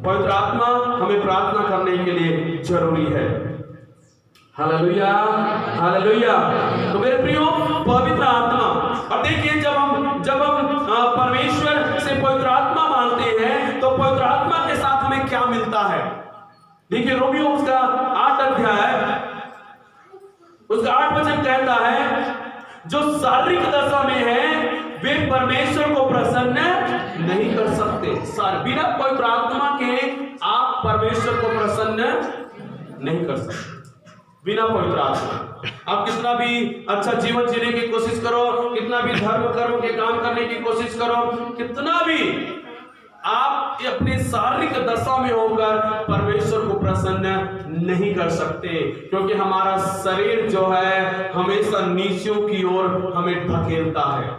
पवित्र आत्मा हमें प्रार्थना करने के लिए जरूरी है। Hallelujah, hallelujah. तो मेरे प्रियो, पवित्र आत्मा, अब देखिए जब हम परमेश्वर से पवित्र आत्मा मांगते हैं तो पवित्र आत्मा के साथ हमें क्या मिलता है। देखिए रोमियो उसका 8 अध्याय उसका 8 वचन कहता है, जो शारीरिक दशा में है वे परमेश्वर को प्रसन्न नहीं कर सकते। बिना पवित्र आत्मा के आप परमेश्वर को प्रसन्न नहीं कर सकते। बिना पवित्र आत्मा आप कितना भी अच्छा जीवन जीने की कोशिश करो, कितना भी धर्म कर्म के काम करने की कोशिश करो, कितना भी आप अपने शारीरिक दशा में होकर परमेश्वर को प्रसन्न नहीं कर सकते, क्योंकि हमारा शरीर जो है हमेशा नीचों की ओर हमें धकेलता है,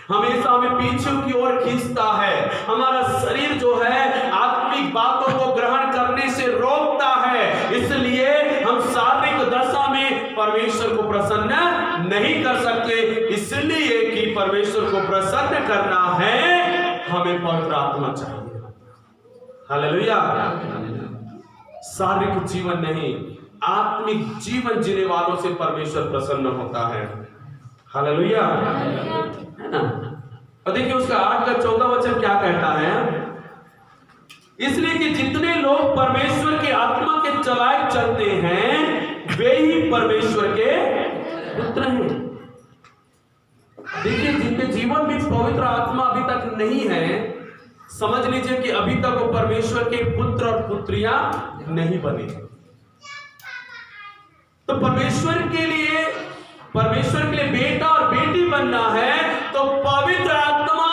हमेशा हमें पीछे की ओर खींचता है। हमारा शरीर जो है आत्मिक बातों को ग्रहण करने से रोकता है। इसलिए हम शारीरिक दशा में परमेश्वर को प्रसन्न नहीं कर सकते। इसलिए कि परमेश्वर को प्रसन्न करना है, हमें पवित्र आत्मा चाहिए। हालेलुया। शारीरिक जीवन नहीं, आत्मिक जीवन जीने वालों से परमेश्वर प्रसन्न होता है। हालेलुया, है ना। और देखिए उसका 8 का 14 वचन क्या कहता है, इसलिए कि जितने लोग परमेश्वर के आत्मा के चलाए चलते हैं वे ही परमेश्वर के पुत्र हैं। देखिए जिनके जीवन में पवित्र आत्मा अभी तक नहीं है, समझ लीजिए कि अभी तक वो परमेश्वर के पुत्र और पुत्रियां नहीं बने। तो परमेश्वर के लिए बेटा और बेटी बनना है तो पवित्र आत्मा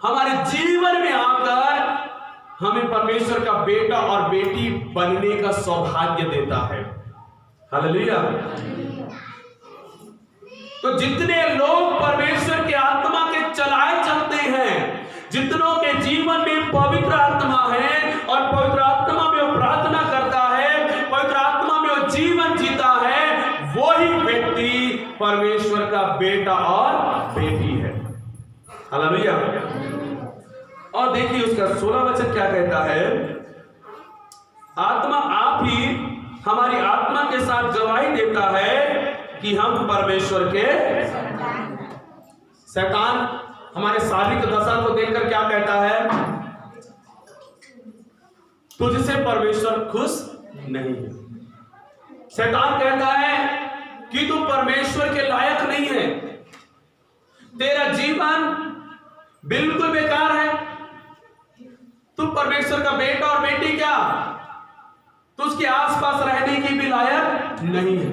हमारे जीवन में आकर हमें परमेश्वर का बेटा और बेटी बनने का सौभाग्य देता है। हालेलुया। तो जितने लोग परमेश्वर के आत्मा के चलाए चलते हैं, जितनों के जीवन में पवित्र आत्मा है और पवित्र आत्मा में वो प्रार्थना करता है, पवित्र आत्मा में वो जीवन जीता है, वही व्यक्ति परमेश्वर का बेटा और बेटी है। हालेलुया। और देखिए उसका 16 वचन क्या कहता है, आत्मा आप ही हमारी आत्मा के साथ गवाही देता है कि हम परमेश्वर के। शैतान हमारे शारीरिक दशा को देखकर क्या कहता है, तुझसे परमेश्वर खुश नहीं है। शैतान कहता है कि तू परमेश्वर के लायक नहीं है, तेरा जीवन बिल्कुल बेकार है, तू परमेश्वर का बेटा और बेटी क्या, तू उसके आसपास रहने की भी लायक नहीं है।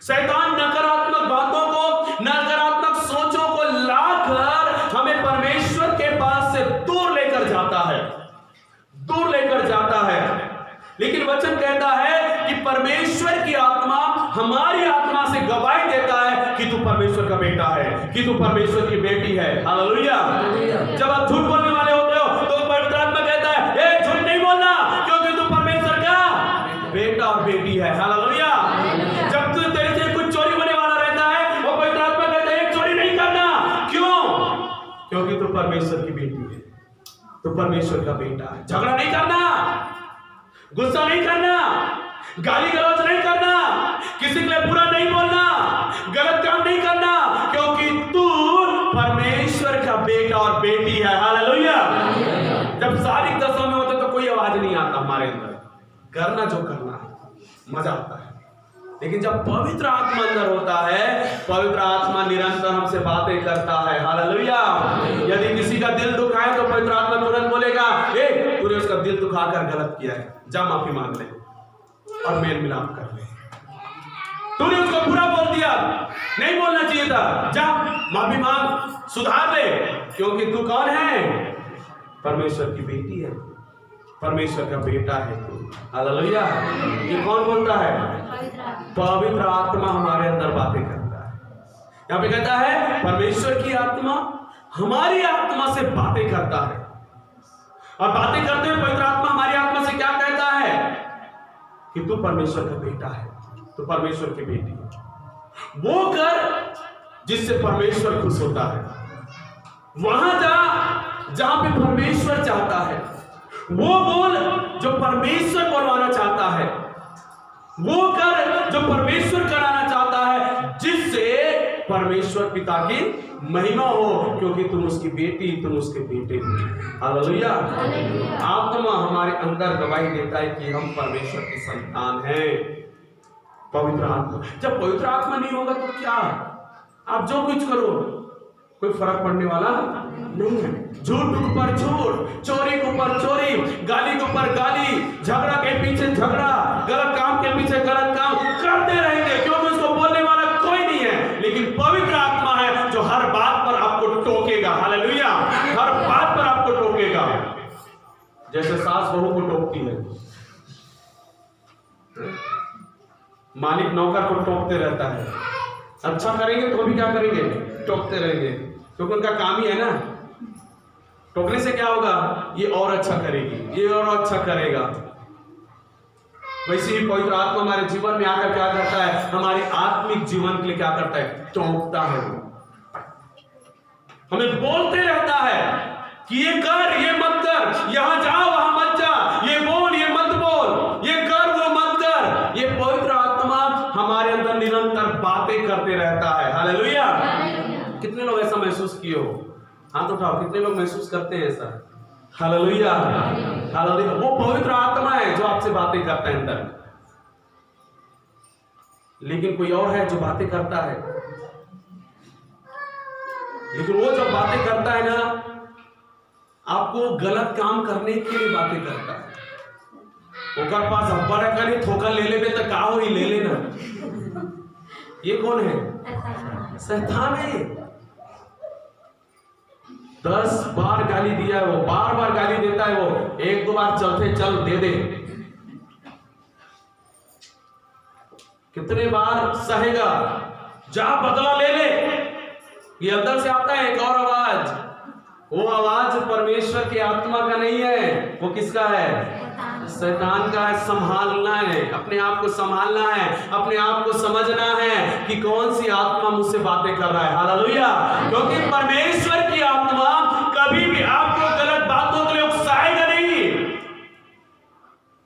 शैतान नकारात्मक बातों को, नकारात्मक सोचों को लाकर हमें परमेश्वर के पास से दूर लेकर जाता है। लेकिन वचन कहता है कि परमेश्वर की आत्मा हमारी आत्मा से गवाही देता है कि तू परमेश्वर का बेटा है, कि तू परमेश्वर की बेटी है। हालेलुया। जब आप झूठ बोलने वाले होते हो तो पवित्र आत्मा कहता है ए झूठ नहीं बोलना, क्योंकि तू परमेश्वर का बेटा और बेटी है। हालेलुया। जब तू तेरे से कुछ चोरी होने वाला रहता है, वो पवित्र आत्मा कहता है चोरी नहीं करना। क्यों? क्योंकि तू परमेश्वर की बेटी है, तू परमेश्वर का बेटा है। झगड़ा नहीं करना, गुस्सा नहीं करना, गाली गलौज नहीं करना, किसी के लिए बुरा नहीं बोलना, गलत काम नहीं करना, क्योंकि तू परमेश्वर का बेटा और बेटी है। हालेलुया। जब शारीरिक दशा में होते तो कोई आवाज नहीं आता हमारे अंदर, करना जो करना है, मजा आता है। लेकिन जब पवित्र आत्मा अंदर होता है, पवित्र आत्मा निरंतर हमसे बातें करता है। हालेलुया। यदि किसी का दिल दुखाए तो पवित्र आत्मा तुरंत बोलेगा ए तूने उसका दिल दुखाकर गलत किया है, जा माफी मांग ले और मेल मिलाप कर ले। तूने उसको बुरा बोल दिया, नहीं बोलना चाहिए था, जा माफी मांग, सुधार ले, क्योंकि तू कौन है? परमेश्वर की बेटी है, परमेश्वर का बेटा है तू। हालेलुया। ये कौन बोलता है? पवित्र आत्मा हमारे अंदर बातें करता है। यहाँ पे कहता है परमेश्वर की आत्मा हमारी आत्मा से बातें करता है, और बातें करते हुए पवित्र आत्मा हमारी आत्मा से क्या कहता है कि तू परमेश्वर का बेटा है, तू परमेश्वर की बेटी है। वो कर जिससे परमेश्वर खुश होता है, वहां जा जहां पे परमेश्वर चाहता है, वो बोल जो परमेश्वर बोलवाना चाहता है, वो कर जो परमेश्वर कराना चाहता है, जिससे परमेश्वर पिता की महिमा हो, क्योंकि तुम उसकी बेटी, तुम उसके बेटे हो। हालेलुया। आत्मा हमारे अंदर गवाही देता है कि हम परमेश्वर की संतान हैं। पवित्र आत्मा, जब पवित्र आत्मा नहीं होगा तो क्या, आप जो कुछ करो कोई फर्क पड़ने वाला नहीं है। झूठ के ऊपर झूठ, चोरी के ऊपर चोरी, गाली के ऊपर गाली, झगड़ा के पीछे झगड़ा, गलत काम के पीछे गलत काम करते रहेंगे, क्योंकि उसको बोलने वाला कोई नहीं है। लेकिन पवित्र आत्मा है जो हर बात पर आपको टोकेगा। हालेलुया। हर बात पर आपको टोकेगा, जैसे सास बहू को टोकती है, मालिक नौकर को टोकते रहता है। अच्छा करेंगे तो भी क्या करेंगे, टोकते रहेंगे, क्योंकि उनका काम ही है ना। टोकने से क्या होगा, ये और अच्छा करेगी, ये और अच्छा करेगा। वैसे ही पवित्र आत्मा हमारे जीवन में आकर क्या करता है, हमारे आत्मिक जीवन के लिए क्या करता है, टोकता है। हमें बोलते रहता है कि ये कर, ये मत कर, यहां जा वहां मत जा, ये बोल, ये मत बोल, ये कर, वो मत कर। ये पवित्र आत्मा हमारे अंदर निरंतर बातें करते रहता है। हालेलुया। कितने लोग ऐसा महसूस किए हो, हाथ उठाओ, कितने लोग महसूस करते हैं ऐसा। हालेलुया। हालेलुया। वो पवित्र आत्मा है जो आपसे बातें करता है अंदर। लेकिन कोई और है जो बातें करता है, लेकिन वो जब बातें करता है ना, आपको गलत काम करने के लिए बातें करता है। ओकर पास अब्बड़ करे ठोकर ले लेबे तो का हो, ले लेना। ये कौन है, शैतान है। 10 बार गाली दिया है वो, बार बार गाली देता है वो, एक दो बार चलते चल दे दे, कितने बार सहेगा, जा बदला ले ले। ये अंदर से आता है एक और आवाज, वो आवाज परमेश्वर की आत्मा का नहीं है, वो किसका है, शैतान का है। संभालना है, अपने आप को संभालना है, अपने आप को समझना है कि कौन सी आत्मा मुझसे बातें कर रहा है। हालेलुया। क्योंकि परमेश्वर की आत्मा कभी भी आपको गलत बातों के लिए उकसाएगा नहीं,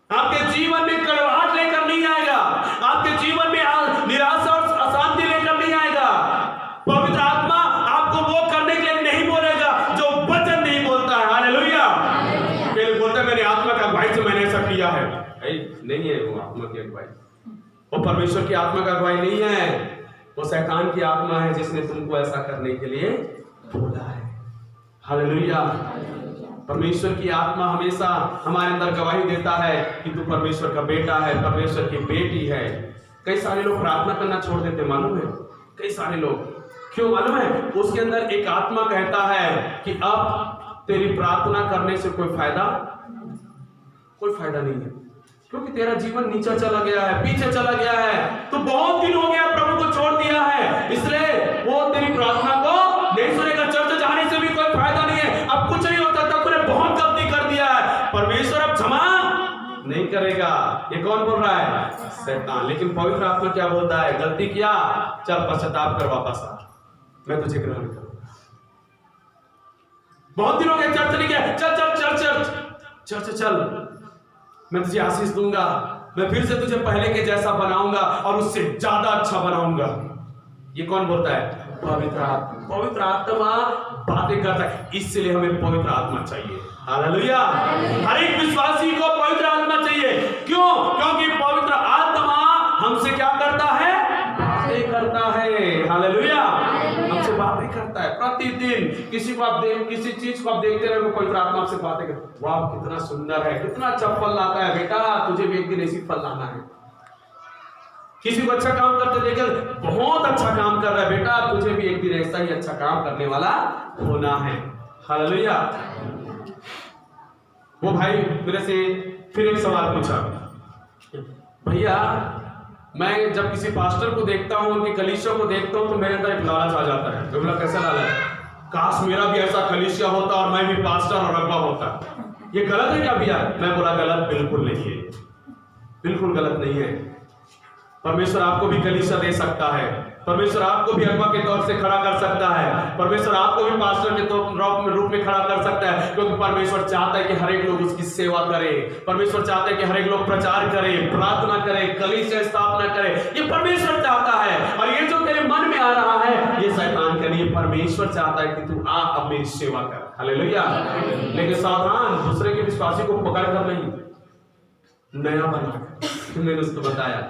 आपके जीवन में कड़वाहट लेकर नहीं आएगा, आपके जीवन में निराशा और अशांति लेकर नहीं आएगा। पवित्र आत्मा आपको वो करने के लिए नहीं बोलेगा जो वचन नहीं बोलता है। हालेलुया। बोलता है मेरी आत्मा का अगुवाई से मैंने ऐसा किया है, नहीं है वो आत्मा की अगुवाई, वो परमेश्वर की आत्मा का अगुवाई नहीं है, वो शैतान की आत्मा है जिसने तुमको ऐसा करने के लिए बोला है। हालेलुया। परमेश्वर की आत्मा हमेशा हमारे अंदर गवाही देता है कि तू परमेश्वर का बेटा है, परमेश्वर की बेटी है। कई सारे लोग प्रार्थना करना छोड़ देते, मालूम है, कई सारे लोग, क्यों मालूम है, उसके अंदर एक आत्मा कहता है कि अब तेरी प्रार्थना करने से कोई फायदा नहीं है, क्योंकि तेरा जीवन नीचा चला गया है, पीछे चला गया है, तो बहुत दिन हो गया प्रभु को छोड़ दिया है, इसलिए वो तेरी प्रार्थना को नहीं सुनेगा। चर्च जाने से भी कोई फायदा नहीं है, अब कुछ नहीं होता, तब तूने बहुत गलती कर दिया है, परमेश्वर अब क्षमा नहीं करेगा। ये कौन बोल रहा है, शैतान। लेकिन पवित्र आत्मा क्या बोलता है, गलती किया, चल पश्चाताप कर, वापस आ, मैं तुझे ग्रहण करूंगा। बहुत दिनों के चर्च नहीं गया, चल चल चल चर्च चर्च चल, मैं तुझे आशीष दूंगा, मैं फिर से तुझे पहले के जैसा बनाऊंगा और उससे ज्यादा अच्छा बनाऊंगा। ये कौन बोलता है, पवित्र आत्मा। पवित्र आत्मा बातें करता है, इसलिए हमें पवित्र आत्मा चाहिए। हालेलुया। हर एक विश्वासी को पवित्र आत्मा चाहिए। क्यों? क्योंकि पवित्र आत्मा हमसे क्या करता है, बातें करता है। हालेलुया। हमसे बातें करता है प्रतिदिन। किसी को आप किसी चीज को आप देखते रहे, पवित्र आत्मा आपसे बातें कर, वाह कितना सुंदर है, कितना अच्छा फल लाता है, बेटा तुझे भी एक दिन ऐसी फल लाना है। किसी को अच्छा काम करते देखे, बहुत अच्छा काम कर रहा है बेटा, तुझे भी एक दिन ऐसा ही अच्छा काम करने वाला होना है। हालेलुया। वो भाई मेरे से फिर एक सवाल पूछा, भैया मैं जब किसी पास्टर को देखता हूँ, उनकी कलीसिया को देखता हूँ, तो मेरे अंदर एक लालच आ जाता है। तो बोला कैसा लालच, काश मेरा भी ऐसा कलीसिया होता और मैं भी पास्टर और रब्बा होता। ये गलत है क्या भैया? मैं बोला गलत बिल्कुल नहीं है, बिल्कुल गलत नहीं है। परमेश्वर आपको भी कलीसिया दे सकता है। परमेश्वर आपको भी अगुवा के तौर से खड़ा कर सकता है। परमेश्वर आपको भी पास्टर के रूप में खड़ा कर सकता है, क्योंकि परमेश्वर चाहता है कि हर एक लोग उसकी सेवा करे। परमेश्वर चाहता है कि हर एक लोग प्रचार करे, प्रार्थना करे, कलीसिया स्थापना करे। ये परमेश्वर चाहता है। और ये जो तेरे मन में आ रहा है, ये शैतान का नहीं, परमेश्वर चाहता है कि तू आ अब मेरी सेवा कर। हालेलुया। लेकिन सावधान, दूसरे के विश्वासी को पकड़ कर नहीं, नया बना। मैंने उसको बताया,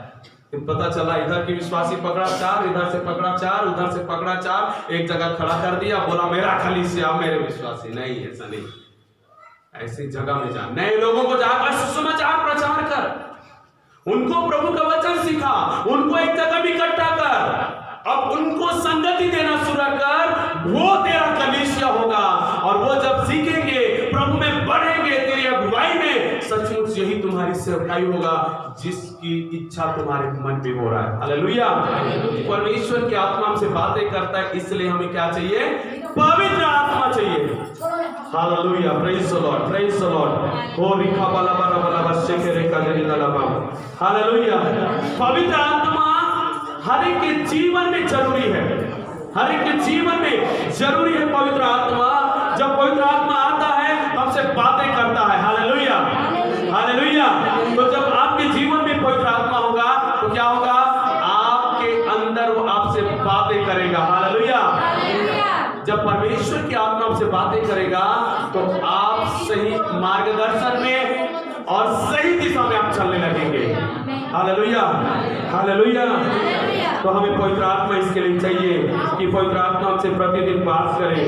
पता चला इधर की विश्वासी पकड़ा 4, इधर से पकड़ा 4, उधर से पकड़ा 4, एक जगह खड़ा कर दिया, बोला मेरा कलीसिया मेरे विश्वासी। नहीं, ऐसा नहीं। ऐसी जगह में जा, नए लोगों को जाकर सुसमाचार प्रचार कर, उनको प्रभु का वचन सिखा, उनको एक जगह में इकट्ठा कर, अब उनको संगति देना शुरू कर। वो तेरा कलीसिया होगा। और वो जब सीखेंगे, प्रभु में बढ़ेंगे, तेरी अगुवाई में, सचमुच यही तुम्हारी सेवकाई होगा जिसकी इच्छा तुम्हारे मन में हो रहा है। हालेलुया। परमेश्वर की आत्मा हमसे बातें करता है, इसलिए हमें क्या चाहिए? पवित्र आत्मा चाहिए। Hallelujah. Praise the lord, praise the lord. ओ रिखा बाला बाला बाला बच्चे के रेखा जरीला लबा। हालेलुया। पवित्र आत्मा हर एक के जीवन में जरूरी है। हर एक के जीवन में जरूरी है पवित्र आत्मा। जब पवित्र आत्मा आता है, हमसे बातें करता है। Hallelujah, hallelujah. तो जब आपके जीवन में पवित्र आत्मा होगा तो क्या होगा? आपके अंदर वो आपसे बातें करेगा। हालेलुया। जब परमेश्वर की आत्मा आपसे बातें करेगा तो आप सही मार्गदर्शन में और सही दिशा में आप चलने लगेंगे। Hallelujah, hallelujah. तो हमें पवित्र आत्मा इसके लिए चाहिए कि पवित्र आत्मा हमसे प्रतिदिन बात करे।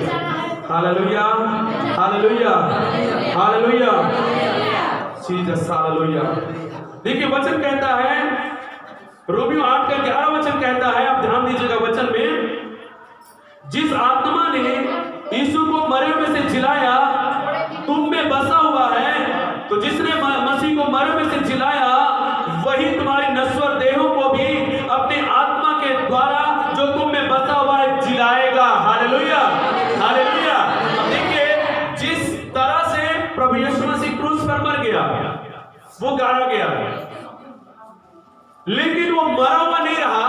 Hallelujah, hallelujah, hallelujah. Jesus, hallelujah. देखिए वचन कहता है, रोमियो 8 का 11 वचन कहता है, आप ध्यान दीजिएगा वचन में, जिस आत्मा ने यीशु को मरे में से जिलाया तुम में बसा हुआ है। तो जिसने मसीह को मरे में से जिलाया वही तुम्हारी नश्वर देहों को भी अपने आत्मा के द्वारा जो तुम में बसा हुआ है जिलाएगा। Hallelujah, hallelujah. देखिए जिस तरह से प्रभु यीशु मसीह क्रूस पर मर गया, वो गाड़ा गया, लेकिन वो मरा हुआ नहीं रहा।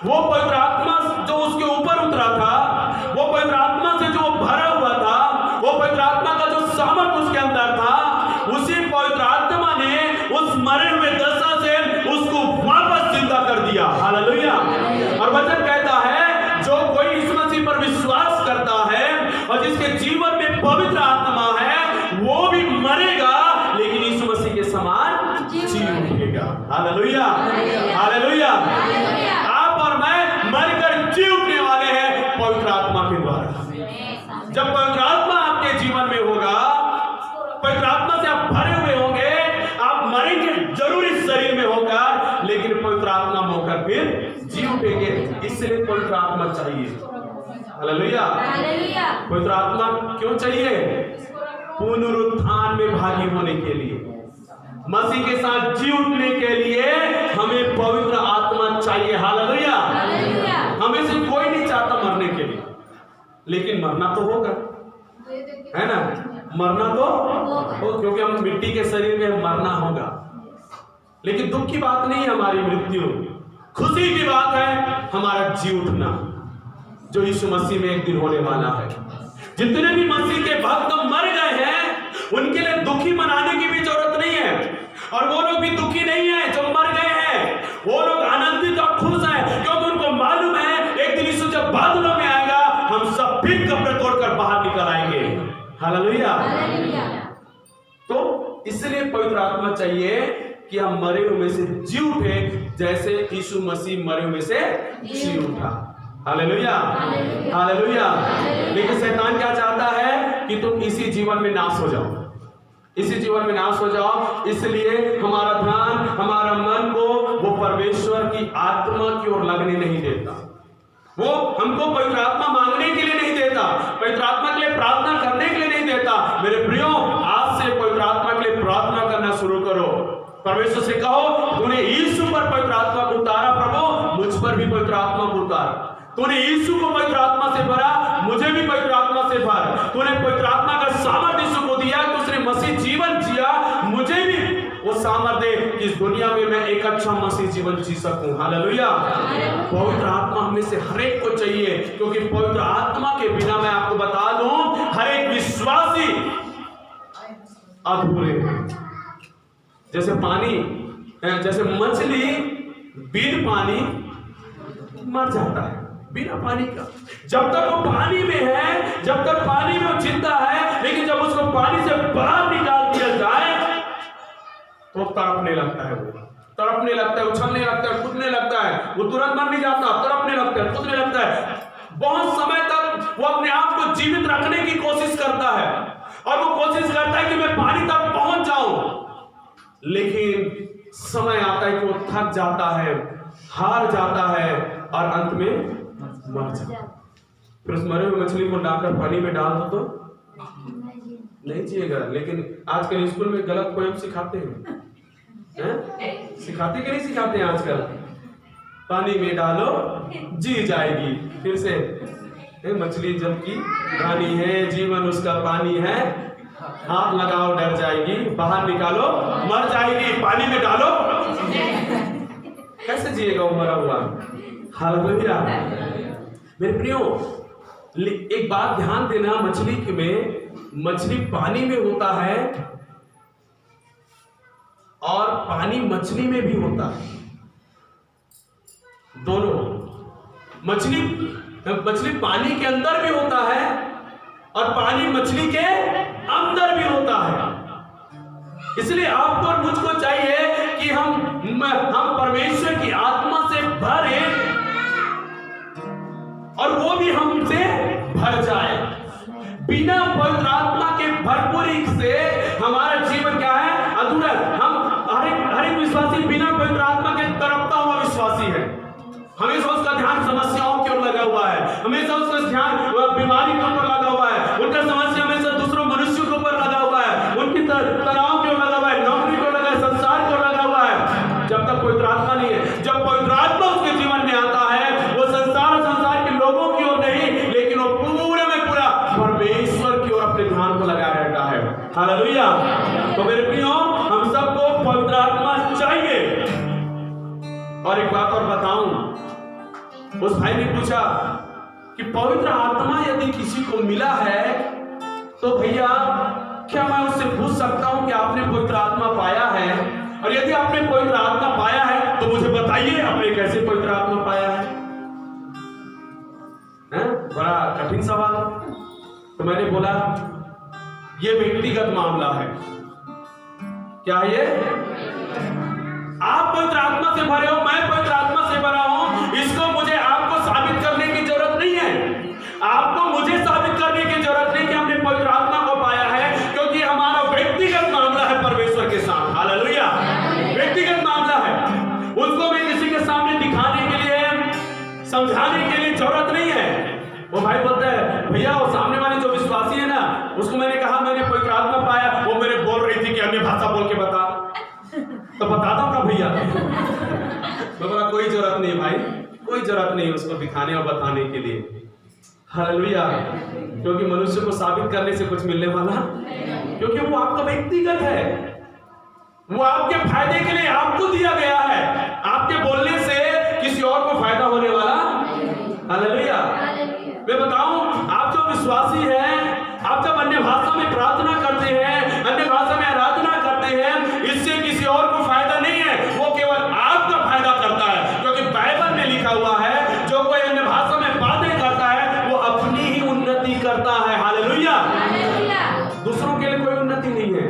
वो पवित्र आत्मा जो उसके ऊपर उतरा था, वो पवित्र आत्मा से जो भरा हुआ था, वो पवित्र आत्मा का जो सामर्थ उसके अंदर था, उसी पवित्र आत्मा ने उस मरे हुए दशा से उसको वापस जिंदा कर दिया। हालेलुया। और वचन कहता है जो कोई यीशु मसीह पर विश्वास करता है और जिसके जीवन में पवित्र आत्मा है, वो भी मरेगा लेकिन यीशु मसीह के समान जी उठेगा। Hallelujah, hallelujah. आप और मैं मरकर जी उठने वाले हैं पवित्र आत्मा के द्वारा। जब पवित्र आत्मा आपके जीवन में होगा, पवित्र आत्मा से आप भरे हुए होंगे, आप मरेंगे जरूर इस शरीर में होकर, लेकिन पवित्र आत्मा में होकर फिर जी उठेंगे। इसलिए पवित्र आत्मा चाहिए। हालेलुया, पवित्र आत्मा क्यों चाहिए? पुनरुत्थान में भागी होने के लिए, मसीह के साथ जी उठने के लिए हमें पवित्र आत्मा चाहिए। हालेलुया। हमें से कोई नहीं चाहता मरने के लिए, लेकिन मरना तो होगा, है ना? मरना तो हो, क्योंकि हम मिट्टी के शरीर में मरना होगा। लेकिन दुख की बात नहीं है हमारी मृत्यु, खुशी की बात है हमारा जी उठना, जो यीशु मसीह में एक दिन होने वाला है। जितने भी मसीह के भक्त मर गए हैं, उनके लिए दुखी मनाने की भी जरूरत नहीं है। और वो लोग भी दुखी नहीं है जो मर गए हैं, वो लोग आनंदित और खुश हैं, क्योंकि उनको मालूम है एक दिन यीशु जब बादलों में आएगा, हम सब फिर कपड़े तोड़कर बाहर निकल आएंगे। हालेलुया। तो इसलिए पवित्र आत्मा चाहिए कि हम मरे हुए से जी उठे, जैसे यीशु मसीह मरे हुए से जी उठा। Hallelujah, hallelujah. लेकिन शैतान क्या चाहता है कि तुम इसी जीवन में नाश हो जाओ, इसी जीवन में नाश हो जाओ। इसलिए हमारा ध्यान, हमारा मन को वो परमेश्वर की आत्मा की ओर लगने नहीं देता। वो हमको पवित्र आत्मा मांगने के लिए नहीं देता, पवित्र आत्मा के लिए प्रार्थना करने के लिए नहीं देता। मेरे प्रियो, आज से पवित्र आत्मा के लिए प्रार्थना करना शुरू करो। परमेश्वर से कहो, तूने यीशु पर पवित्र आत्मा को उतारा, प्रभु मुझ पर भी पवित्र आत्मा को उतार। तूने यीशु को पवित्र आत्मा से भरा, मुझे भी पवित्र आत्मा से भर। तूने पवित्र आत्मा का सामर्थ्य यीशु को दिया कि उसने मसीह जीवन जिया, मुझे भी वो सामर्थ्य दे इस दुनिया में मैं एक अच्छा मसीह जीवन जी सकूं। हालेलुया। पवित्र आत्मा हमें से हर एक को चाहिए, क्योंकि पवित्र आत्मा के बिना मैं आपको बता दूं हर एक विश्वासी अधूरे हैं। जैसे पानी, जैसे मछली बिन पानी मर जाता है, बिना पानी का। जब तक वो पानी में है, जब तक पानी में वो जिंदा है, लेकिन जब उसको पानी से बाहर निकाल दिया जाए तो तड़पने लगता है, वो तड़पने लगता है, उछलने लगता है, कूदने लगता है। वो तुरंत मर नहीं जाता, तड़पने लगता है, कूदने लगता है। बहुत समय तक वो अपने आप को जीवित रखने की कोशिश करता है और वो कोशिश करता है कि मैं पानी तक पहुंच जाऊं, लेकिन समय आता है कि वो थक जाता है, हार जाता है और अंत में मर जाता है। फिर उस मरे हुए मछली को लाकर पानी में डाल दो तो नहीं जिएगा। लेकिन आजकल स्कूल में गलत पोएम सिखाते हैं, सिखाते कि नहीं सिखाते हैं आजकल? पानी में डालो जी जाएगी। फिर से मछली जब की रानी है, जीवन उसका पानी है, हाथ लगाओ डर जाएगी, बाहर निकालो मर जाएगी, पानी में डालो कैसे जिएगा वो मरा हुआ। हालेलुया। मेरे प्रियो, एक बात ध्यान देना, मछली पानी में होता है और पानी मछली में भी होता है। दोनों, मछली पानी के अंदर भी होता है और पानी मछली के अंदर भी होता है। इसलिए आपको और मुझको चाहिए कि हम परमेश्वर की आत्मा से भरे और वो भी हमसे भर जाए। बिना पवित्र आत्मा के भरपूरी से हमारा जीवन क्या है? अधूरा। हम हर एक विश्वासी बिना पवित्र आत्मा के तड़पता हुआ विश्वासी है। हमेशा उसका ध्यान समस्याओं की ओर लगा हुआ है, हमेशा उसका ध्यान बीमारी के ऊपर लगा हुआ है, उनका समस्या हमेशा दूसरों मनुष्यों के ऊपर लगा हुआ है, उनकी तनाव की ओर लगा हुआ है, नौकरी को लगा है, संसार को लगा हुआ है। जब तक पवित्र आत्मा नहीं है, जब पवित्र आत्मा उसके जीवन में आता है, वो संसार के लोगों की ओर नहीं, लेकिन वो पूरे में पूरा परमेश्वर की ओर अपने ध्यान को लगाया रहता है। हालेलुया। तो मेरे प्रियो, हम सबको पवित्र आत्मा चाहिए। और एक बात और बताऊं, उस भाई ने पूछा कि पवित्र आत्मा यदि किसी को मिला है तो भैया क्या मैं उससे पूछ सकता हूं कि आपने पवित्र आत्मा पाया है? और यदि आपने पवित्र आत्मा पाया है तो मुझे बताइए आपने कैसे पवित्र आत्मा पाया है? बड़ा कठिन सवाल। तो मैंने बोला ये व्यक्तिगत मामला है। क्या है ये? आप पवित्र आत्मा से भरे हो, मैं पवित्र आत्मा से भरा हूं, इसको मुझे आपको साबित करने की जरूरत नहीं है। आपको मुझे साबित करने की जरूरत नहीं कि हमने पवित्र आत्मा को पाया है, क्योंकि हमारा व्यक्तिगत मामला है परमेश्वर के साथ। हालेलुया। व्यक्तिगत मामला है, उसको मैं किसी के सामने दिखाने के लिए, समझाने के लिए जरूरत नहीं है। वो भाई बोलता है भैया वो सामने वाले जो विश्वासी है ना, उसको मैंने कहा मैंने पवित्र आत्मा पाया, वो मेरे बोल रही थी कि अन्य भाषा बोल के बता, तो बता दो ना भैया। तो बोला कोई जरूरत नहीं भाई, कोई जरूरत नहीं उसको दिखाने और बताने के लिए। हालेलुया। क्योंकि मनुष्य को साबित करने से कुछ मिलने वाला, क्योंकि वो आपका व्यक्तिगत है, वो आपके फायदे के लिए आपको दिया गया है। आपके बोलने से किसी और को फायदा होने वाला। हालेलुया। मैं बताऊं, आप जो विश्वासी हैं, आप जब अन्य भाषा में प्रार्थना करते हैं, अन्य भाषा में आराधना करते हैं, इससे किसी और को फायदा नहीं है, वो केवल आपका फायदा करता है। क्योंकि बाइबल में लिखा हुआ है जो कोई अन्य भाषा में बातें करता है वो अपनी ही उन्नति करता है। हालेलुया। दूसरों के लिए कोई उन्नति नहीं है।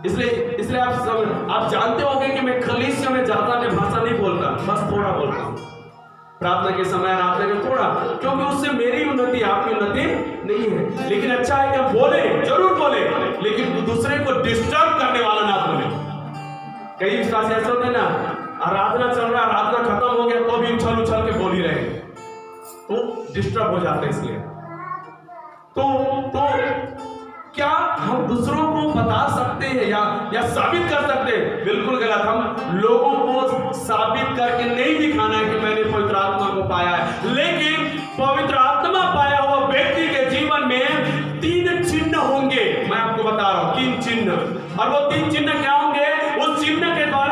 इसलिए आप जानते होंगे कि मैं कलीसिया में ज्यादा अन्य भाषा नहीं बोलता, बस थोड़ा बोलता हूँ प्रार्थना के समय, आराधना के थोड़ा, क्योंकि उससे मेरी उन्नति आपकी उन्नति नहीं है। लेकिन अच्छा है कि हम बोले, जरूर बोले, लेकिन दूसरे को डिस्टर्ब करने वाला ना बोले। कई विश्वास ऐसे होते हैं ना, आराधना चल रहा है, आराधना खत्म हो गया तो भी उछल उछल के बोल ही रहे, तो डिस्टर्ब हो जाते हैं। इसलिए तो क्या हम दूसरों को बता सकते हैं या साबित कर सकते हैं? बिल्कुल गलत। हम लोगों को साबित करके नहीं दिखाना है कि मैंने पवित्र आत्मा को पाया है, लेकिन पवित्र आत्मा पाया हुआ व्यक्ति के जीवन में 3 चिन्ह होंगे। मैं आपको बता रहा हूं 3 चिन्ह, और वो 3 चिन्ह क्या होंगे? उस चिन्ह के द्वारा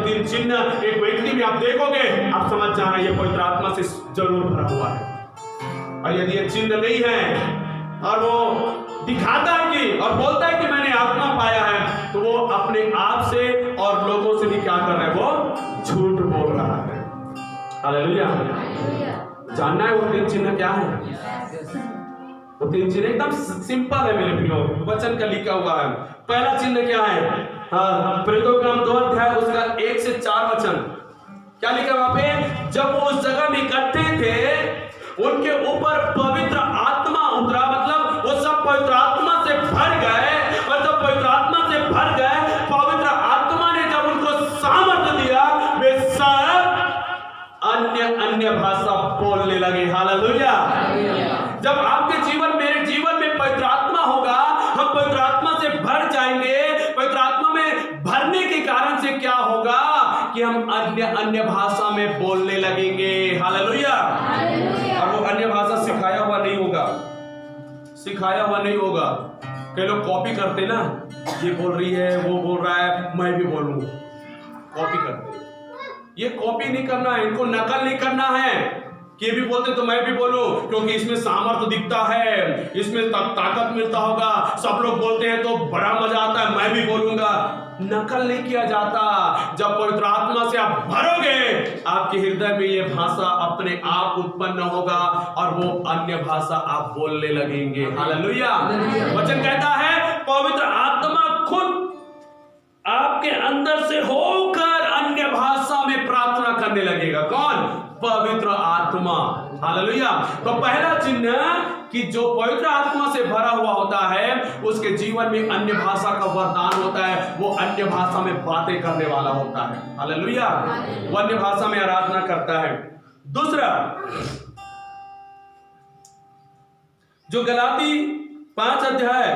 तीन चिन्ह एक व्यक्ति में आप देखोगे, आप समझ जाना ये पवित्र आत्मा से जरूर भरा हुआ है। और यदि ये चिन्ह नहीं है और वो दिखाता है कि और बोलता है कि मैंने आत्मा पाया है, तो वो अपने आप से और लोगों से भी क्या कर रहा है, वो झूठ बोल रहा है। हालेलुया। जानना है वो तीन चिन्ह क्या है? वो तीन चिन्ह एकदम सिंपल है मेरे प्रियो, वचन का लिखा हुआ है। पहला चिन्ह क्या है? हाँ, प्रेरितों का नाम 2 अध्याय उसका 1 से 4 वचन क्या लिखा वहां पे? जब वो उस जगह में इकट्ठे थे, उनके ऊपर पवित्र आत्मा उतरा, मतलब वो सब पवित्र आत्मा से भर गए। और जब पवित्र आत्मा से भर गए, पवित्र आत्मा ने जब उनको सामर्थ्य दिया, वे सब अन्य भाषा बोलने लगे। हालेलुया। जब आपके जीवन, मेरे जीवन में पवित्र आत्मा होगा, हम पवित्र आत्मा से भर जाएंगे। पवित्र आत्मा में भरने के कारण से क्या होगा कि हम अन्य भाषा में बोलने लगेंगे। हालेलुया। और वो अन्य भाषा सिखाया हुआ नहीं होगा, सिखाया हुआ नहीं होगा। कई लोग कॉपी करते ना, ये बोल रही है, वो बोल रहा है, मैं भी बोलूंगा, कॉपी करते। ये कॉपी नहीं करना है, इनको नकल नहीं करना है कि ये भी बोलते तो मैं भी बोलूं, क्योंकि इसमें सामर्थ्य दिखता है, इसमें ताकत मिलता होगा, सब लोग बोलते हैं तो बड़ा मजा आता है, मैं भी बोलूंगा। नकल नहीं किया जाता। जब पवित्र आत्मा से आप भरोगे, आपके हृदय में ये भाषा अपने आप उत्पन्न होगा और वो अन्य भाषा आप बोलने लगेंगे। हालेलुया। वचन कहता है पवित्र आत्मा खुद आपके अंदर से होकर अन्य भाषा में प्रार्थना करने लगेगा। कौन? पवित्र आत्मा। हालेलुया। तो पहला चिन्ह कि जो पवित्र आत्मा से भरा हुआ होता है, उसके जीवन में अन्य भाषा का वरदान होता है, वो अन्य भाषा में बातें करने वाला होता है। हालेलुया। वो अन्य भाषा में आराधना करता है। दूसरा, जो गलाती 5 अध्याय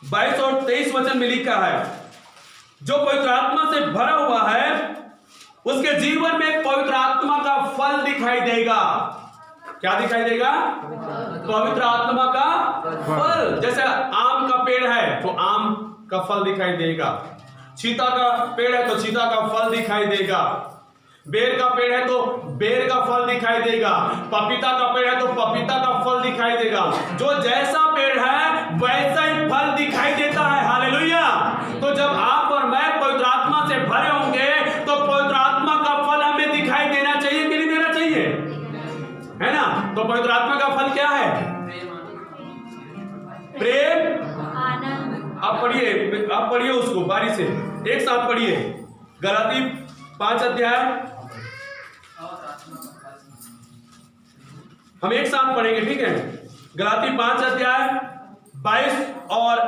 22 और 23 वचन में लिखा है, जो पवित्र आत्मा से भरा हुआ है उसके जीवन में पवित्र आत्मा का फल दिखाई देगा। क्या दिखाई देगा? पवित्र आत्मा का फल। जैसे आम का पेड़ है तो आम का फल दिखाई देगा, चीता का पेड़ है तो चीता का फल दिखाई देगा, बेर का पेड़ है तो बेर का फल दिखाई देगा, पपीता का पेड़ है तो पपीता का फल दिखाई देगा। जो जैसा पेड़ है वैसा ही फल दिखाई देता है। हालेलुया। तो जब आप और मैं पवित्र आत्मा से भरे होंगे तो पवित्र आत्मा का फल हमें दिखाई देना चाहिए कि नहीं देना चाहिए? है ना? तो पवित्र आत्मा का फल क्या है? प्रेम, आप पढ़िए उसको बारी से, एक साथ पढ़िए। गलाती 5 अध्याय हम एक साथ पढ़ेंगे, ठीक है? गलाती 5 अध्याय 22 और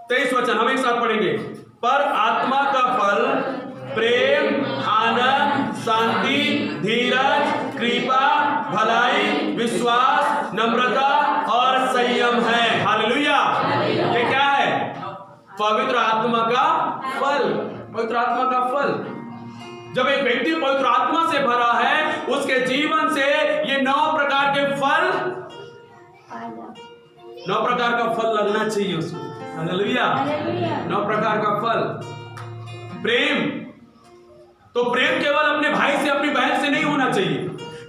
23 वचन हम एक साथ पढ़ेंगे। पर आत्मा का फल प्रेम, आनंद, शांति, धीरज, कृपा, भलाई, विश्वास, नम्रता और संयम है। हालेलुया। ये क्या है? पवित्र आत्मा का फल। पवित्र आत्मा का फल। जब एक व्यक्ति पवित्र आत्मा से भरा है, उसके जीवन से ये 9 प्रकार के फल, 9 प्रकार का फल लगना चाहिए उसको। हालेलुया। 9 प्रकार का फल। प्रेम, तो प्रेम केवल अपने भाई से, अपनी बहन से नहीं होना चाहिए।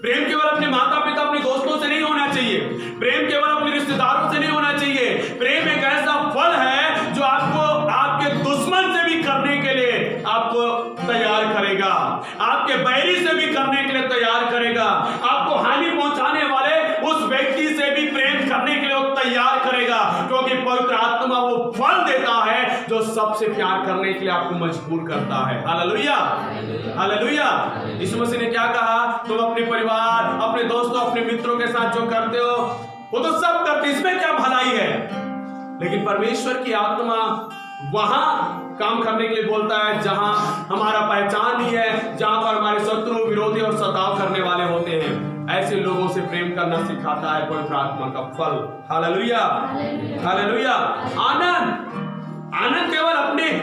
प्रेम केवल अपने माता पिता, अपने दोस्तों से नहीं होना चाहिए। प्रेम केवल अपने रिश्तेदारों से नहीं होना चाहिए। प्रेम एक ऐसा फल है जो आपको आपके दुश्मन से भी करने के लिए आपको तैयार करेगा, आपके बैरी से भी करने के लिए तैयार करेगा, आपको हानि पहुंचाने वाले उस व्यक्ति से भी प्रेम करने के लिए वो तैयार करेगा, क्योंकि पवित्र आत्मा वो फल देता है जो सबसे प्यार करने के लिए आपको मजबूर करता है। हालेलुया। हालेलुया। यीशु मसीह ने क्या कहा? तुम अपने परिवार, अपने दोस्तों, अपने मित्रों के साथ जो करते हो वो तो सब करते, इसमें क्या भलाई है? लेकिन परमेश्वर की आत्मा वहां काम करने के लिए बोलता है जहां हमारा पहचान नहीं है, जहां पर हमारे शत्रु, विरोधी और सताव करने वाले होते हैं। ऐसे लोगों से प्रेम करना सिखाता है पवित्र आत्मा का फल। हालेलुया। हालेलुया। आनंद, आनंद केवल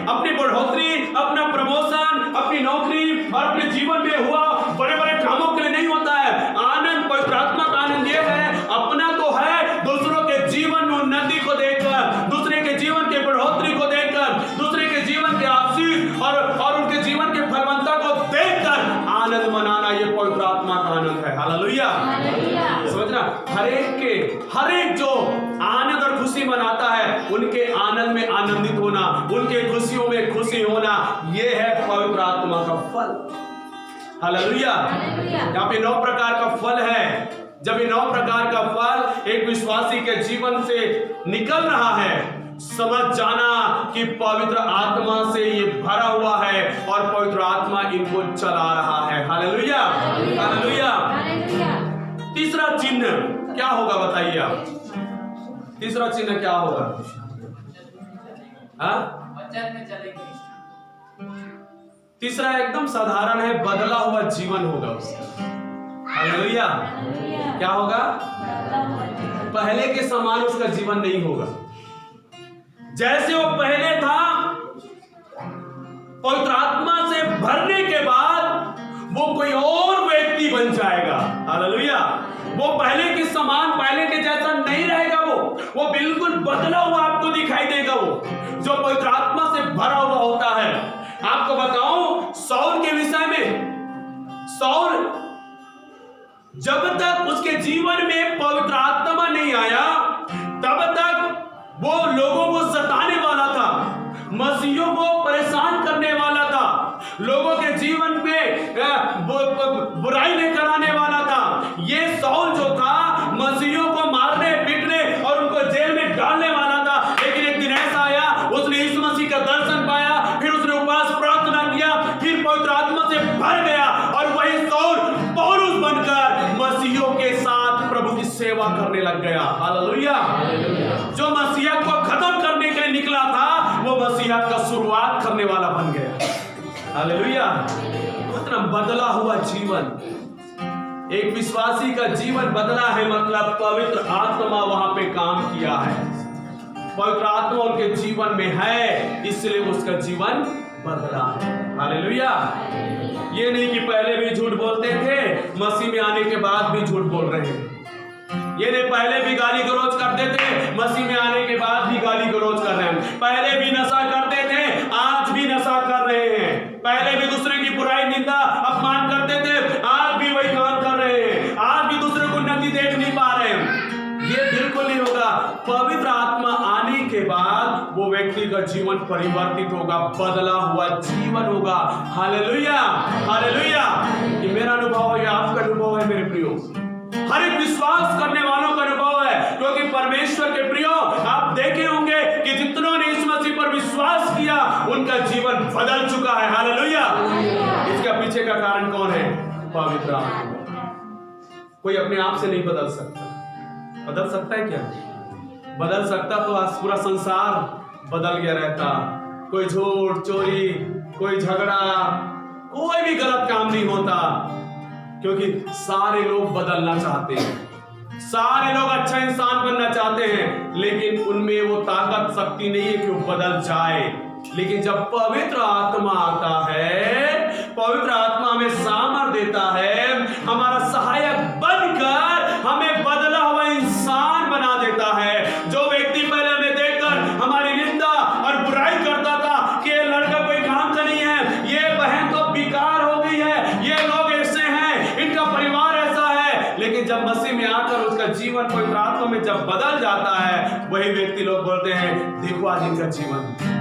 अपनी बढ़ोतरी, अपना प्रमोशन, अपनी नौकरी और अपने जीवन में हुआ बड़े बड़े कामों के लिए नहीं होता है। आनंद, पवित्र आत्मा का आनंद ये है, अपना तो है, दूसरों के जीवन में उन्नति को देखकर, दूसरे के जीवन के बढ़ोतरी को देखकर, दूसरे के जीवन के आशीष और उनके जीवन के फलवंता को देख आनंद मनाना ये पवित्र आत्मा का आनंद है। हालेलुया। समझना, हर एक जो आनंद और खुशी मनाता है, उनके आनंद में आनंदित होना, उनके खुशियों में खुशी होना, ये है पवित्र आत्मा का फल। हालेलुया। यहाँ पे 9 प्रकार का फल है। जब ये 9 प्रकार का फल एक विश्वासी के जीवन से निकल रहा है, समझ जाना कि पवित्र आत्मा से ये भरा हुआ है और पवित्र आत्मा इनको चला रहा है। Hallelujah, hallelujah. तीसरा चिन्ह क्या होगा बताइए आप? तीसरा चिन्ह क्या होगा? वचन में चलेंगे। तीसरा एकदम साधारण है, बदला हुआ जीवन होगा उसका। हालेलुया। क्या होगा? पहले के समान उसका जीवन नहीं होगा। जैसे वो पहले था, पवित्र आत्मा से भरने के बाद वो कोई और व्यक्ति बन जाएगा। हालेलुया। वो पहले के समान, पहले के जैसा नहीं रहेगा। वो बिल्कुल बदला हुआ आपको दिखाई देगा। वो जो पवित्र आत्मा से भरा हुआ होता है। आपको बताऊं सौल के विषय में, सौल जब तक उसके जीवन में पवित्र आत्मा नहीं आया, तब तक वो लोगों को सताने वाला था, मसीहों को परेशान करने वाला था, लोगों के जीवन में बुराई लेकर आने वाला था। ये सौल जो था, मसीहों को मारने पीटने और उनको जेल में डालने वाला था। लेकिन एक दिन ऐसा आया, उसने यीशु मसीह का दर्शन पाया, फिर उसने उपवास प्रार्थना किया, फिर पवित्र आत्मा से भर गया और वही सौल पौलुस बनकर मसीहों के साथ प्रभु की सेवा करने लग गया। हालेलुया। जो मसीहा को खत्म करने के लिए निकला था, वो मसीहा का शुरुआत करने वाला बन गया। हालेलुया। मतलब बदला हुआ जीवन, एक विश्वासी का जीवन बदला है, मतलब पवित्र आत्मा वहां पे काम किया है। पवित्र आत्मा उनके जीवन में है, इसलिए उसका जीवन बदला है। हालेलुया। ये नहीं कि पहले भी झूठ बोलते थे, मसीह में आने के बाद भी झूठ बोल रहे हैं। ये नहीं पहले भी गाली गलौज करते थे, मसीह में आने के बाद भी गाली गलौज कर रहे हैं। पहले भी नशा करते थे, आज भी नशा कर रहे हैं। पहले भी दूसरे की बुराई, निंदा, अपमान करते थे, आज भी वही काम कर रहे हैं। आज भी दूसरे को नंगी देख नहीं पा रहे हैं। ये बिल्कुल नहीं होगा। पवित्र आत्मा आने के बाद वो व्यक्ति का जीवन परिवर्तित होगा, बदला हुआ जीवन होगा। Hallelujah, hallelujah. ये मेरा अनुभव है, आपका अनुभव है मेरे प्रियो, हर एक विश्वास करने वालों का अनुभव है। क्योंकि परमेश्वर के प्रियो, आप देखे होंगे कि जितनों ने इस मसीह पर विश्वास किया, उनका जीवन बदल चुका है। हालेलुया। इसका पीछे का कारण कौन है? पवित्र आत्मा। कोई अपने आप से नहीं बदल सकता। बदल सकता है क्या? बदल सकता तो आज पूरा संसार बदल गया रहता। कोई झूठ, चोरी, कोई झगड़ा, कोई भी गलत काम नहीं होता। क्योंकि सारे लोग बदलना चाहते हैं, सारे लोग अच्छा इंसान बनना चाहते हैं, लेकिन उनमें वो ताकत, शक्ति नहीं है कि वो बदल जाए। लेकिन जब पवित्र आत्मा आता है, पवित्र आत्मा हमें सामर्थ्य देता है, हमारा सहायक बनकर हमें बदला हुआ इंसान बना देता है। जो व्यक्ति पहले हमें देखकर हमारी निंदा और बुराई करता था कि ये लड़का कोई काम का नहीं है, ये बहन तो बेकार हो गई है, ये लोग ऐसे हैं, इनका परिवार ऐसा है, लेकिन जब मसीह में आकर उसका जीवन पवित्र आत्मा में जब बदल जाता है, वही व्यक्ति लोग बोलते हैं, देखो आज इनका जीवन,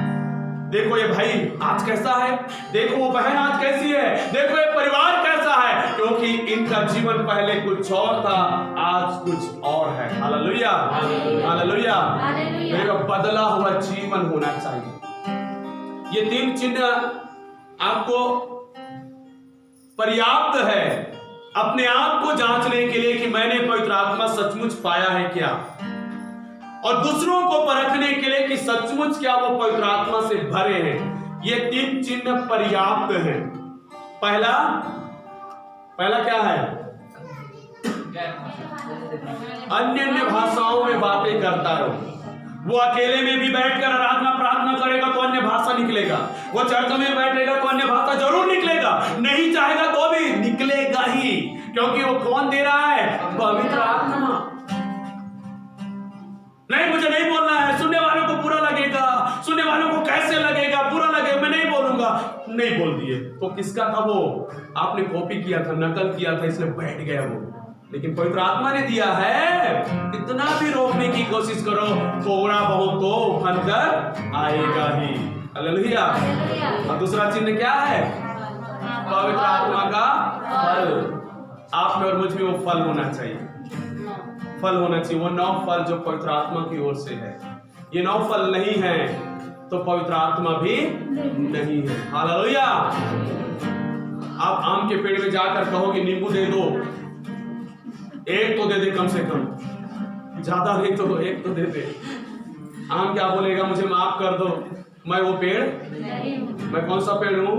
देखो ये भाई आज कैसा है, देखो वो बहन आज कैसी है, देखो ये परिवार कैसा है। क्योंकि इनका जीवन पहले कुछ और था, आज कुछ और है। Hallelujah, hallelujah. मेरा बदला हुआ जीवन होना चाहिए। ये 3 चिन्ह आपको पर्याप्त है अपने आप को जांचने के लिए कि मैंने पवित्र आत्मा सचमुच पाया है क्या, और दूसरों को परखने के लिए कि सचमुच क्या वो पवित्र आत्मा से भरे हैं। ये 3 चिन्ह पर्याप्त हैं। पहला क्या है? अन्य भाषाओं में बातें करता रहो। वो अकेले में भी बैठकर आराधना प्रार्थना करेगा तो अन्य भाषा निकलेगा, वो चर्च में बैठेगा तो अन्य भाषा जरूर निकलेगा, नहीं चाहेगा तो भी निकलेगा ही। क्योंकि वो कौन दे रहा है? पवित्र आत्मा। नहीं, मुझे नहीं बोलना है, सुनने वालों को बुरा लगेगा, सुनने वालों को कैसे लगेगा, बुरा लगेगा, मैं नहीं बोलूंगा। दूंगा, नहीं बोल दिए। तो किसका था वो? आपने कॉपी किया था, नकल किया था, इसलिए बैठ गया वो। लेकिन पवित्र आत्मा ने दिया है, कितना भी रोकने की कोशिश करो, थोड़ा बहुत तो उफन कर आएगा ही। हालेलुया। और दूसरा चिन्ह क्या है? पवित्र आत्मा का फल। आप में और मुझ में वो फल होना चाहिए, फल होना चाहिए, वो 9 फल जो पवित्र आत्मा की ओर से है। ये 9 फल नहीं है तो पवित्र आत्मा भी नहीं है। हालेलुया। आप आम के पेड़ में जाकर कहोगे नींबू दे दो, एक तो दे दे कम से कम, ज्यादा नहीं तो एक तो दे दे। आम क्या बोलेगा? मुझे माफ कर दो, मैं वो पेड़, मैं कौन सा पेड़ हूं?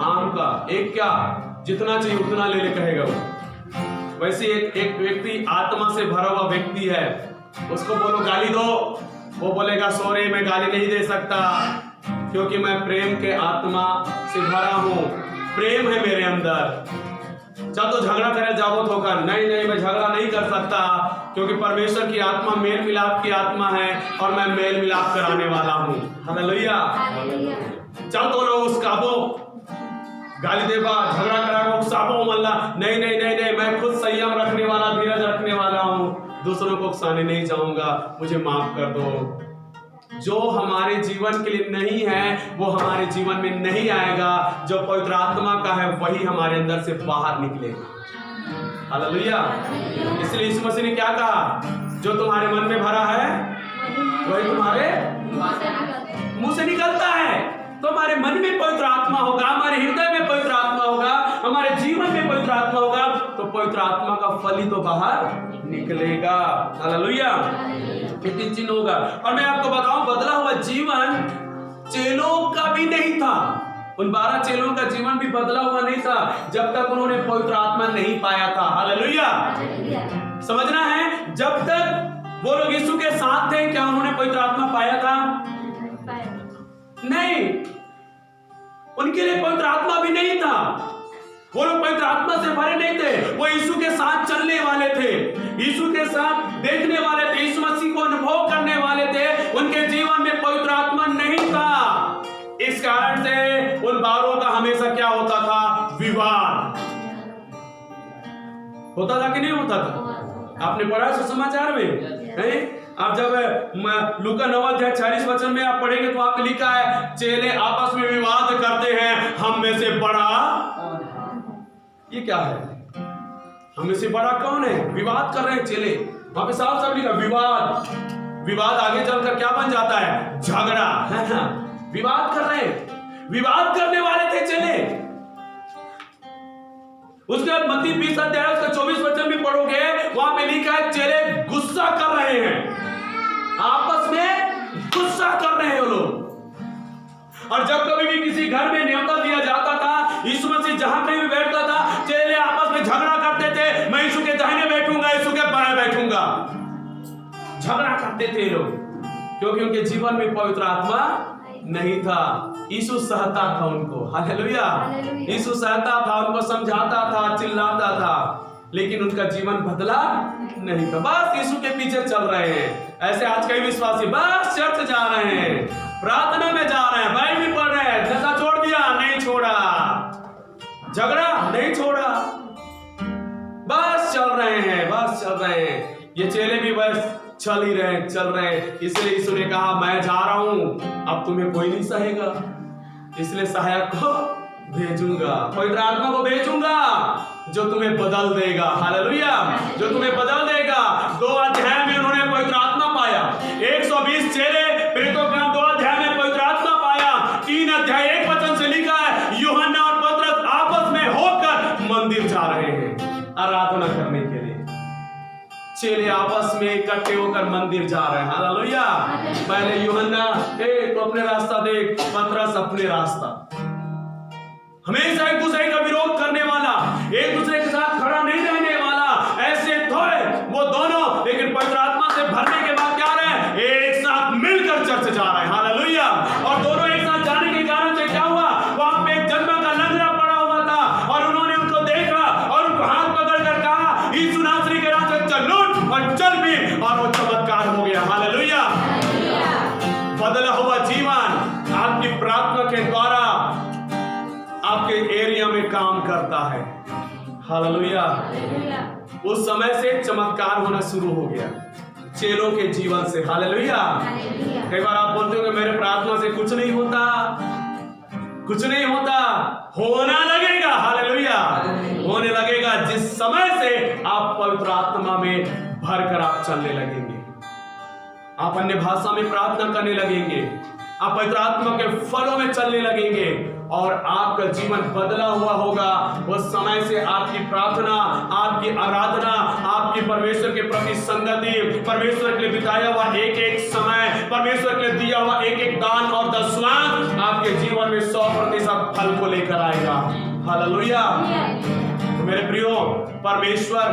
आम का। एक क्या, जितना चाहिए उतना ले ले कहेगा वो। वैसे एक व्यक्ति आत्मा से भरा हुआ व्यक्ति है, उसको बोलो गाली दो, वो बोलेगा सॉरी मैं गाली नहीं दे सकता, क्योंकि मैं प्रेम के आत्मा से भरा हूं, प्रेम है मेरे अंदर। चल तो झगड़ा करे जाओ होकर, नहीं नहीं मैं झगड़ा नहीं कर सकता, क्योंकि परमेश्वर की आत्मा मेल मिलाप की आत्मा है और मैं मेल मिलाप कराने वाला हूँ। हालेलुया। चल तो लोग उसकाबो, गाली देबा, झगड़ा करा उकसाबो मल्ला, नहीं नहीं नहीं नहीं मैं खुद संयम रखने वाला, धीरज रखने वाला हूँ, दूसरों को उकसाने नहीं जाऊंगा, मुझे माफ कर दो। जो हमारे जीवन के लिए नहीं है वो हमारे जीवन में नहीं आएगा, जो पवित्र आत्मा का है वही हमारे अंदर से बाहर निकलेगा। हालेलुया। इसलिए यीशु मसीह ने क्या कहा? जो तुम्हारे मन में भरा है वही तुम्हारे मुंह से निकलता है। तो हमारे मन में पवित्र आत्मा होगा, हमारे हृदय में पवित्र आत्मा होगा, हमारे जीवन में पवित्र आत्मा होगा, तो पवित्र आत्मा का फल ही तो बाहर निकलेगा। हालेलुया। कितनी चिन्ह होगा। और मैं आपको बताऊं, बदला हुआ जीवन चेलों का भी नहीं था। उन 12 चेलों का जीवन भी बदला हुआ नहीं था जब तक उन्होंने पवित्र आत्मा नहीं पाया था। हालेलुया। समझना है, जब तक वो लोग यीशु के साथ थे, क्या उन्होंने पवित्र आत्मा पाया था? नहीं, उनके लिए पवित्र आत्मा भी नहीं था। वो लोग पवित्र आत्मा से भरे नहीं थे, वो यीशु के साथ चलने वाले थे, यीशु के साथ देखने वाले थे, यीशु मसीह को अनुभव करने वाले थे। उनके जीवन में पवित्र आत्मा नहीं था। इस कारण से उन 12 का हमेशा क्या होता था? विवाद होता था कि नहीं होता था? आपने पढ़ा सुसमाचार में है? आप जब लूका 9 अध्याय 40 वचन में आप पढ़ेंगे तो आपको लिखा है, चेले आपस में विवाद करते हैं, हम में से बड़ा ये क्या है? हम में से बड़ा कौन है? विवाद कर रहे हैं चेले। वहां पे साफ साफ लिखा विवाद। विवाद आगे चलकर क्या बन जाता है? झगड़ा, है ना? विवाद कर रहे हैं, विवाद करने वाले थे चेले। उसके बाद मत्ती 20 अध्याय उसका 24 वचन भी पढ़ोगे, वहां पे लिखा है चेले गुस्सा कर रहे हैं, आपस में गुस्सा कर रहे हैं वो लोग। और जब कभी भी किसी घर में न्योता दिया जाता था, यीशु मसीह जहां कहीं भी बैठता था, चेले आपस में झगड़ा करते थे, मैं यीशु के दाहिने बैठूंगा, यीशु के बाएं बैठूंगा। झगड़ा करते थे लोग, क्योंकि उनके जीवन में पवित्र आत्मा नहीं था। यीशु सहता था उनको। हालेलुया। यीशु सहता था, उनको समझाता था, चिल्लाता था, लेकिन उनका जीवन बदला नहीं था। बस यीशु के पीछे चल रहे हैं। ऐसे आज कई विश्वासी बस चर्च जा रहे हैं, प्रार्थना में जा रहे हैं, बाइबल पढ़ रहे हैं, नशा छोड़ दिया, नहीं छोड़ा, झगड़ा नहीं छोड़ा, बस चल रहे हैं, बस चल रहे हैं। ये चेले भी बस चल ही रहे, चल रहे हैं। इसलिए यीशु ने कहा मैं जा रहा हूं, अब तुम्हें कोई नहीं सहेगा, इसलिए सहायक को भेजूंगा, पवित्र आत्मा को भेजूंगा, जो तुम्हें बदल देगा। हालेलुया। जो तुम्हें बदल देगा। 2 अध्याय में उन्होंने पवित्र आत्मा पाया। 120 चेले प्रेरितों का 2 अध्याय में पवित्र आत्मा पाया। 3 अध्याय 1 वचन से लिखा है, यूहन्ना और पतरस आपस में होकर मंदिर जा रहे हैं आराधना करने के लिए। चेले आपस में इकट्ठे होकर मंदिर जा रहे हैं। हालेलुया। पहले यूहन्ना तो अपने रास्ता देख, पतरस अपने रास्ता। हमेशा एक दूसरे का विरोध करने वाला, एक दूसरे के साथ खड़ा नहीं रहने वाला, ऐसे थे वो दोनों, लेकिन पवित्र आत्मा से भरने के बाद क्या रहे? एक साथ मिलकर चर्च जा रहे हैं। हालेलुया। और दोनों एक साथ जाने के कारण से क्या हुआ? वहां पे एक जन्म का लंगड़ा पड़ा हुआ था और उन्होंने उनको देखा और उनको हाथ पकड़कर कहा, यीशु नासरी के रास्ते चल, लौट और चल भी, और वो चमत्कार हो गया। हालेलुया। बदला हुआ जीवन आपकी प्रार्थना के द्वारा आपके एरिया में काम करता है। हालेलुया। उस समय से चमत्कार होना शुरू हो गया चेलों के जीवन से। हालेलुया। कई बार आप बोलते हो मेरे प्रार्थना से कुछ नहीं होता, कुछ नहीं होता, होना लगेगा। हालेलुया। होने लगेगा जिस समय से आप पवित्र आत्मा में भरकर आप चलने लगेंगे, आप अन्य भाषा में प्रार्थना करने लगेंगे, आप पवित्र आत्मा के फलों में चलने लगेंगे और आपका जीवन बदला हुआ होगा। उस समय से आपकी प्रार्थना, आपकी आराधना, आपकी परमेश्वर के प्रति संगति, परमेश्वर के लिए बिताया हुआ एक एक समय, परमेश्वर के लिए दिया हुआ एक एक दान और दशवां आपके जीवन में 100% फल को लेकर आएगा। हालेलुया। तो मेरे प्रियो, परमेश्वर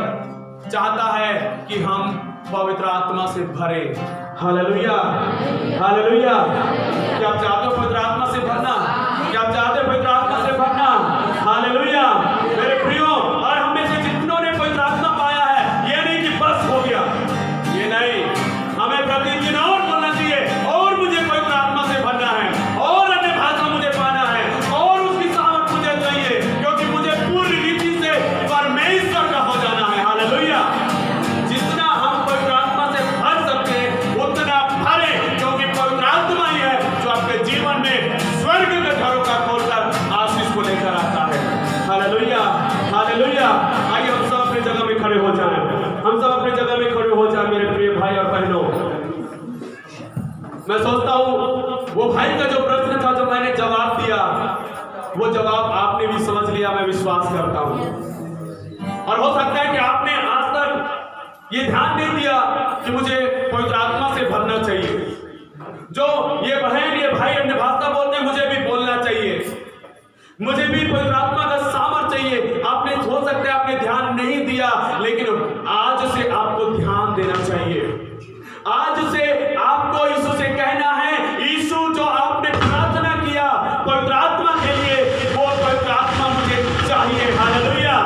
चाहता है कि हम पवित्र आत्मा से भरे। हालेलुया। हालेलुया। क्या आप चाहते हो पवित्र आत्मा से भरना? क्या आप चाहते हो पवित्र आत्मा से भरना? हालेलुया। मेरे प्रियो, और हम में से जितनों ने पवित्र आत्मा पाया है, ये नहीं कि बस हो गया, ये नहीं, हमें प्रतिदिन और बोलना चाहिए और मुझे पवित्र आत्मा से भरना है और अन्य भाषा मुझे पाना है और उसकी सामर्थ मुझे चाहिए, क्योंकि मुझे पूरी रीति से परमेश्वर का हो जाना है। हालेलुया। जितना हम पवित्र आत्मा से भर सकते हैं उतना भरे, क्योंकि पवित्र आत्मा ही है जो आपके जीवन में स्वर्ग के घरों का खोलकर आशीष को लेकर आता है। हालेलुया। हालेलुया। आइए हम सब अपनी जगह में खड़े हो जाएं, हम सब अपनी जगह में खड़े हो जाएं मेरे प्रिय भाई और बहनों। मैं सोचता हूं वो भाई का जो प्रश्न था, जो मैंने जवाब दिया, वो जवाब आपने भी समझ लिया, मैं विश्वास करता हूं। और हो सकता है कि आपने आज तक ये ध्यान नहीं दिया कि मुझे पवित्र आत्मा से भरना चाहिए। जो ये बहन, ये भाई अन्य भाषा बोलते हैं, मुझे भी बोलना चाहिए, मुझे भी पवित्र आत्मा का सामर्थ चाहिए। आपने हो सकता है आपने ध्यान नहीं दिया, लेकिन आज से आपको ध्यान देना चाहिए। आज से आपको यीशु से कहना है, यीशु जो आपने प्रार्थना किया पवित्र आत्मा के लिए, वो पवित्र आत्मा मुझे चाहिए। हालेलुया।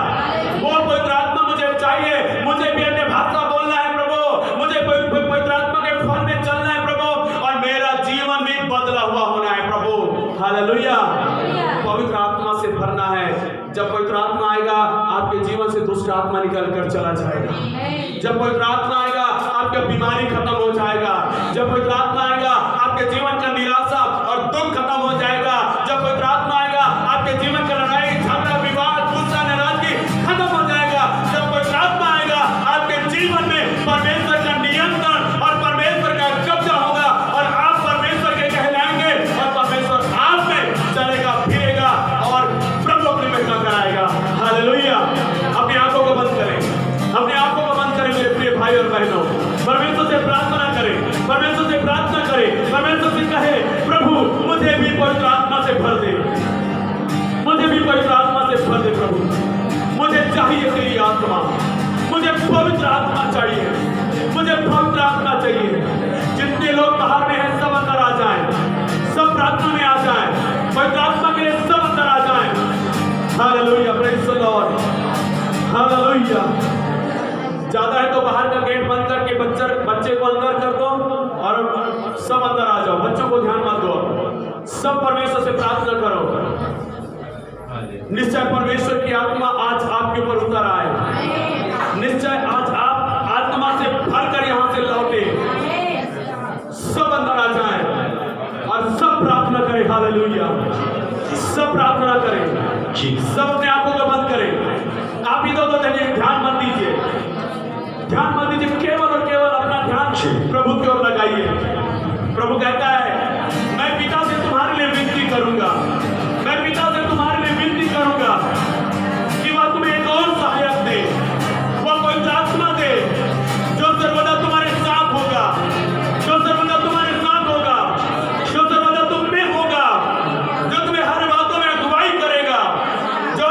वो पवित्र आत्मा मुझे चाहिए। मुझे भी अन्य भाषा बोलना है प्रभु, मुझे पवित्र आत्मा के फल में चलना है प्रभु, और मेरा जीवन भी बदला हुआ होना है प्रभु। हालेलुया। पवित्र आत्मा से भरना है। जब पवित्र आत्मा आएगा आपके जीवन से दुष्ट आत्मा निकल कर चला जाएगा। जब पवित्र आत्मा आएगा आपका बीमारी खत्म हो जाएगा। जब पवित्र आत्मा आएगा आपके जीवन का निराशा और दुख खत्म हो जाएगा। जब पवित्र आत्मा आएगा आपके जीवन का लड़ाई झगड़ा विवाद गुस्सा नाराजगी खत्म हो जाएगा। जब पवित्र आत्मा आएगा आपके जीवन में परमेश्वर का नियंत्रण और परमेश्वर का कब्जा होगा और आप परमेश्वर के कहलाएंगे और परमेश्वर आप में चलेगा फिरेगा और प्रभु अपनी महिमा कराएगा। हालेलुया। अपनी आंखों को बंद करें, अपने आंखों को बंद करें मेरे प्रिय भाई और बहनों। परमेश्वर से प्रार्थना करें, परमेश्वर से प्रार्थना करें, परमेश्वर से कहे, प्रभु मुझे भी पवित्र आत्मा से भर दे, मुझे भी पवित्र आत्मा से भर दे प्रभु। मुझे चाहिए तेरी आत्मा, मुझे पवित्र आत्मा चाहिए, मुझे पवित्र आत्मा चाहिए। जितने लोग बाहर में हैं सब अंदर आ जाएं, सब प्रार्थना में आ जाएं, पवित्र आत्मा के लिए सब अंदर आ जाएं। Hallelujah. Praise the Lord. Hallelujah. ज्यादा है तो बाहर का गेट बंद करके बच्चे को अंदर कर दो और सब अंदर आ जाओ। बच्चों को ध्यान मत दो, सब परमेश्वर से प्रार्थना करो। निश्चय परमेश्वर की आत्मा आज आपके ऊपर उतर आए। निश्चय आज आप आत्मा से भरकर यहाँ से लौटे। सब अंदर आ जाएं और सब प्रार्थना करें। हालेलुया। सब प्रार्थना करें, सब अपने आंखों को बंद करें। आप ही तो ध्यान मत दीजिए, ध्यान मत दीजिए, केवल और केवल अपना ध्यान प्रभु की ओर लगाइए। प्रभु कहता है, मैं पिता से तुम्हारे लिए विनती करूंगा, मैं पिता से तुम्हारे लिए विनती करूंगा कि वह तुम्हें एक और सहायक दे, वह पवित्र आत्मा दे, जो सर्वदा तुम्हारे साथ होगा, जो सर्वदा तुम्हारे साथ होगा, जो सर्वदा तुम में होगा, जो तुम्हें हर बातों में अगुवाई करेगा, जो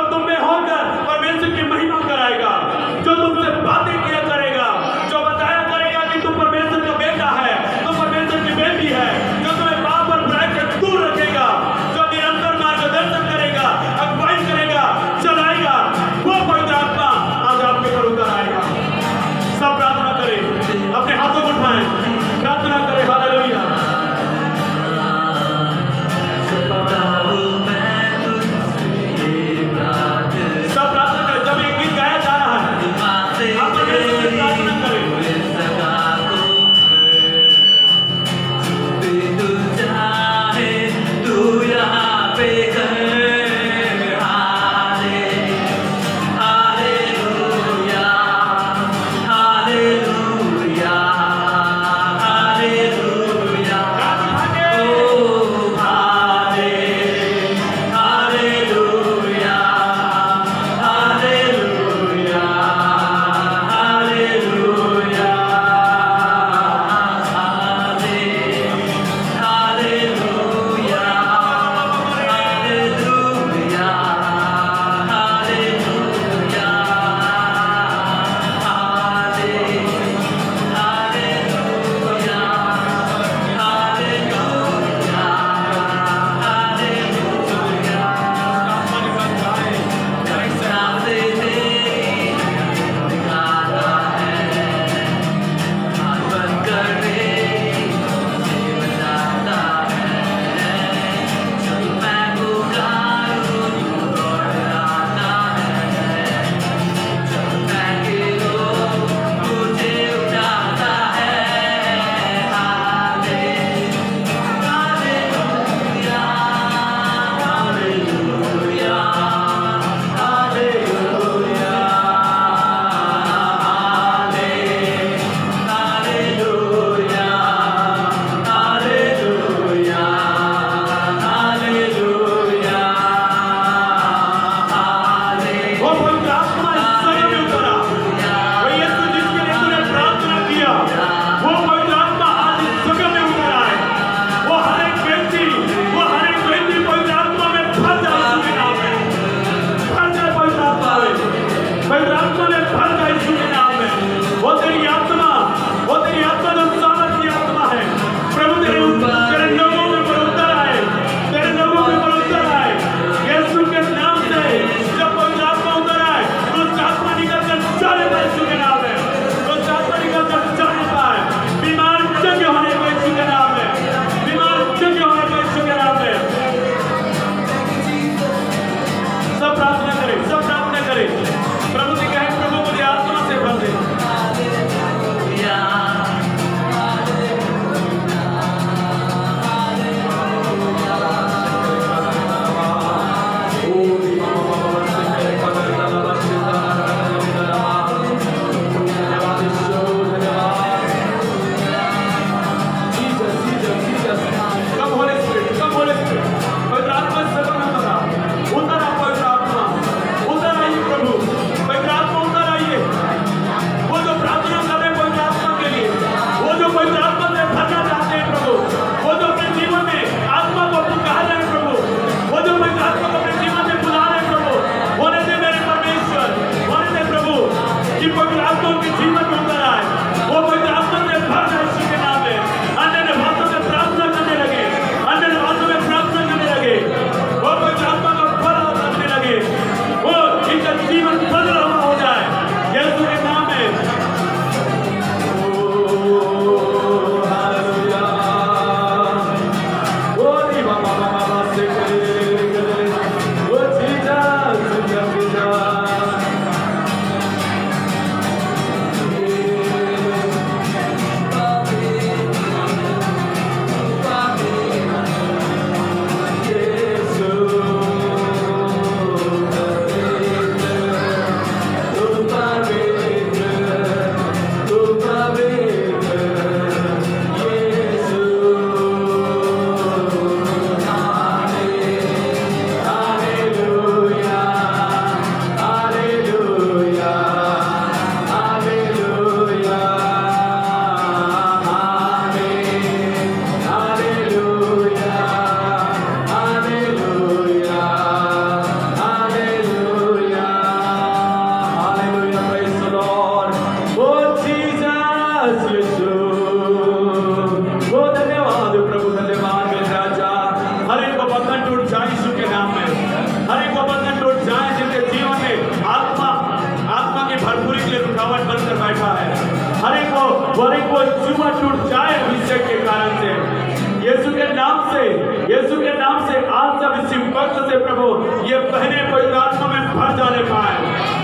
भर जाने पाए,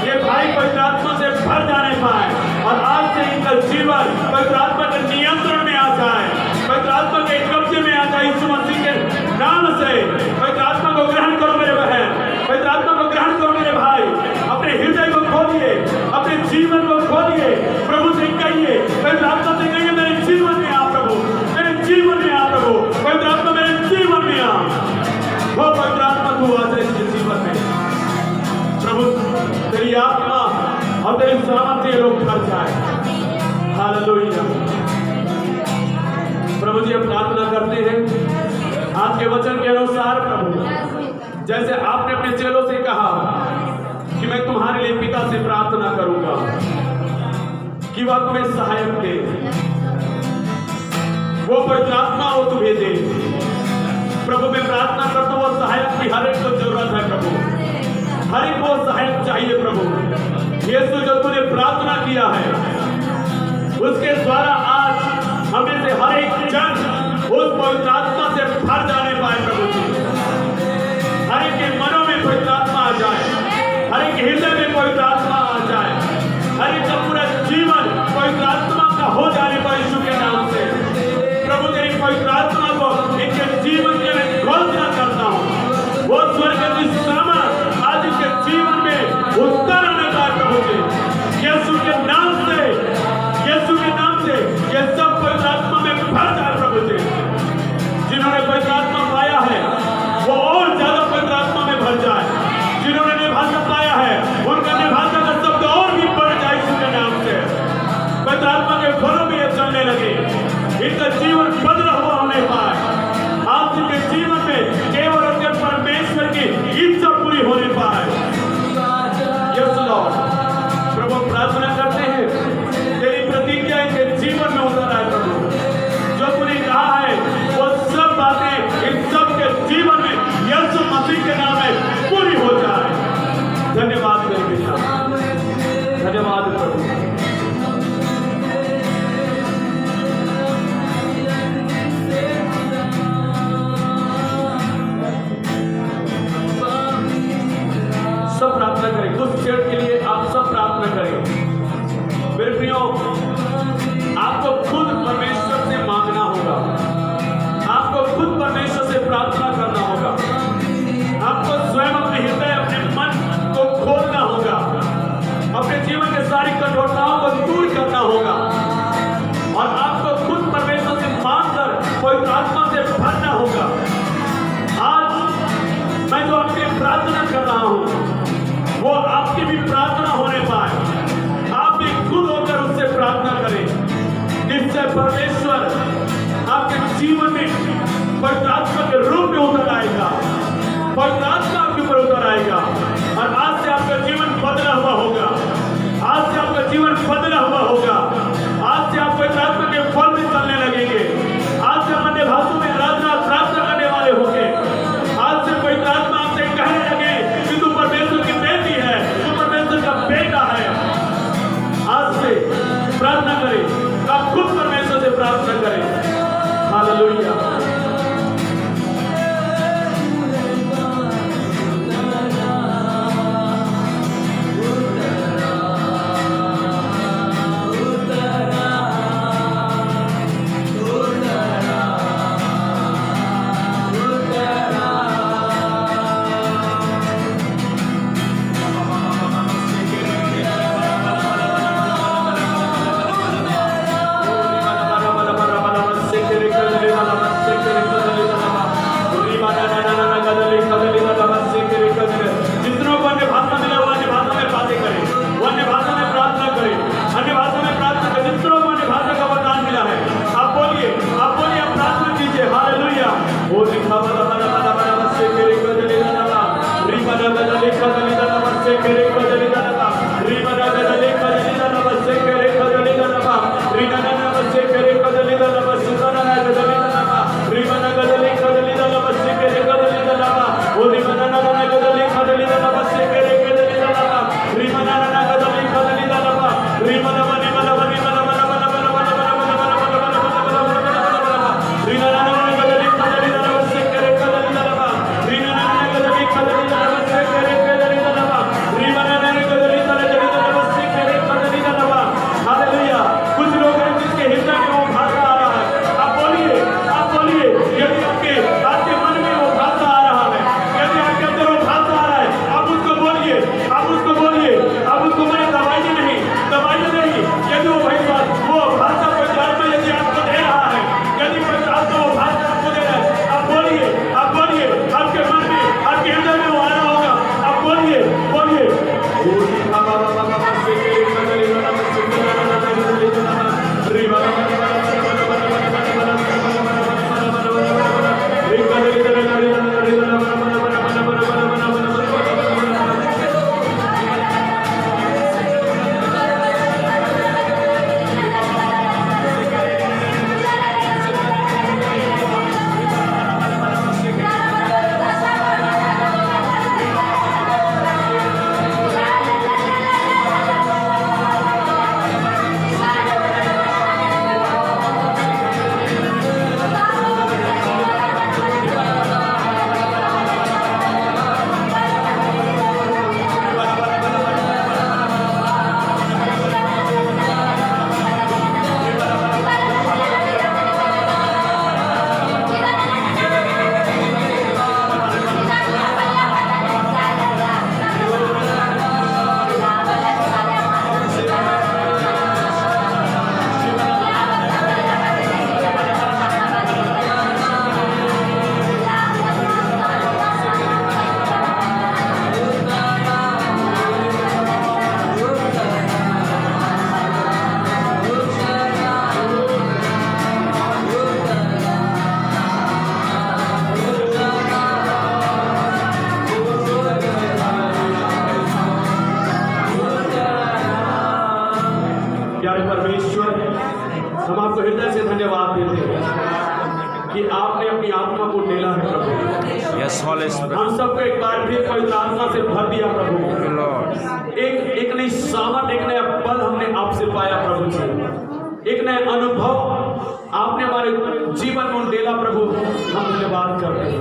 ये भाई पवित्र आत्मा से भर जाने पाए और आज से इनका जीवन पवित्र आत्मा के नियंत्रण में आ जाए, पवित्र आत्मा के कब्जे में आ जाए। यीशु मसीह के नाम से पवित्र आत्मा को ग्रहण करो मेरे बहन, पवित्र आत्मा को ग्रहण करो मेरे भाई। अपने हृदय को खोलिए, अपने जीवन को खोलिए, प्रभु से कहिए, पवित्र आत्मा से कहिए मेरे जीवन में आ प्रभु, मेरे जीवन में आ प्रभु, पवित्र आत्मा मेरे जीवन में आ। वो पवित्र आत्मा तू आ जाए इसके जीवन में प्रभु, तेरी आत्मा और तेरी सामर्थ्य लोग भर जाए। हालेलुया। प्रभु जी हम प्रार्थना करते हैं आपके वचन के अनुसार प्रभु, जैसे आपने अपने चेलों से कहा कि मैं तुम्हारे लिए पिता से प्रार्थना करूंगा कि वह तुम्हें सहायक दे, वो पवित्र आत्मा वो तुम्हें दे। प्रभु मैं प्रार्थना करता हूँ वो सहायक की हर एक को जरूरत है प्रभु, हर एक को सहायक चाहिए प्रभु। यीशु जो तूने प्रार्थना किया है उसके द्वारा आज हमें से हर एक जन उस पवित्र आत्मा से भर जाने पाए प्रभु जी। हर एक के मनों में पवित्र आत्मा आ जाए, हर एक हृदय में पवित्र आत्मा आ जाए, हर एक का पूरा जीवन पवित्र आत्मा का हो जाने पाए यीशु के नाम से। प्रभु तेरी पवित्र आत्मा को इनके जीवन के मैं घोषणा करता हूँ, वो स्वर्ग की सामर्थ आज इनके जीवन में उत्तर आने पाए प्रभु जी। यीशु के नाम से, यीशु के नाम से ये सब पवित्र आत्मा में भर जाए प्रभु जी। जिन्होंने पवित्र आत्मा पाया है वो और ज्यादा पवित्र आत्मा में भर जाए, जिन्होंने निभाषा पाया है उनका निभाषा का शब्द और भी बढ़ जाए यीशु के नाम से। पवित्र आत्मा के फलों में ये चलने लगे, इनका जीवन बदला हुआ होने पाए, आज इनके जीवन में केवल उनके परमेश्वर की इच्छा पूरी होने पाए। Yes Lord. प्रभु प्रार्थना करते हैं तेरी प्रतिज्ञा इनके जीवन में उतर आए प्रभु, जो तूने कहा है वो सब बातें इन सब के जीवन में यीशु मसीह के नाम में पूरी हो जाए। धन्यवाद मेरे पिता, धन्यवाद प्रभु। सब प्रार्थना करें, उस चेयर के लिए आप सब प्रार्थना करें। मेरे प्रियो, आपको खुद परमेश्वर से मांगना होगा, आपको खुद परमेश्वर से प्रार्थना करना होगा, आपको स्वयं अपने हृदय अपने मन को खोलना होगा, अपने जीवन के सारी कठोरताओं को दूर करना होगा और आपको खुद परमेश्वर से मांगकर पवित्र आत्मा से भरना होगा। आज मैं जो आपकी प्रार्थना कर रहा हूं वो आपकी भी प्रार्थना होने पाए, आप भी खुद होकर उससे प्रार्थना करें, जिससे परमेश्वर आपके जीवन में पवित्र आत्मा के रूप में उतर आएगा, पवित्र आत्मा आपके ऊपर उतर आएगा और आज से आपका जीवन बदला हुआ होगा, आज से आपका जीवन बदला हुआ होगा, आज से आप पवित्र आत्मा के फल में चलने लगेंगे, आज से अन्य भाषाओं में प्रार्थना करने वाले होंगे, आज से पवित्र आत्मा आपसे कहने लगे कि तू परमेश्वर की बेटी है, तू परमेश्वर का बेटा है। आज से प्रार्थना करें, आप खुद परमेश्वर से प्रार्थना करें। हालेलुया। हम आपको हृदय से धन्यवाद देते हैं कि आपने अपनी आत्मा को डेला है प्रभु। Yes, Holy Spirit. हम सबको एक बार फिर पवित्र आत्मा से भर दिया प्रभु। Thank you, Lord. एक नई सामर्थ, एक नया बल हमने आपसे पाया प्रभु जी, एक नया अनुभव आपने हमारे जीवन में डेला प्रभु। हम धन्यवाद करते हैं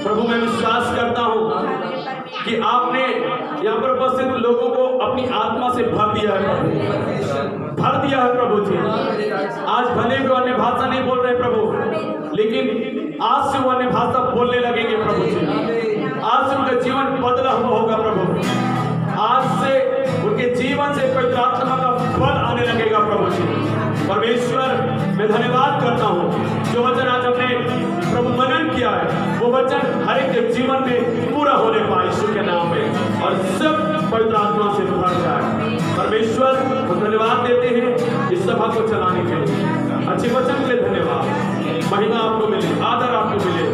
प्रभु। मैं विश्वास करता हूँ कि आपने यहाँ पर उपस्थित लोगों को अपनी आत्मा से भर दिया है प्रभु, भर दिया है प्रभु जी। आज भले भी अन्य भाषा नहीं बोल रहे प्रभु, लेकिन आज से वो अन्य भाषा बोलने लगेंगे प्रभु जी। आज से उनका जीवन बदला हुआ होगा प्रभु। आज से उनके जीवन से पवित्र आत्मा का फल आने लगेगा प्रभु जी। परमेश्वर, मैं धन्यवाद करता हूँ जो वचन आज हमने प्रभु मनन किया है, वो वचन हर एक के जीवन में पूरा होने पाए यीशु के नाम में, और सब पवित्र आत्मा से भर जाए। परमेश्वर, हम धन्यवाद देते हैं इस सभा को चलाने के लिए। अच्छे वचन के लिए धन्यवाद। महिमा आपको मिले, आदर आपको मिले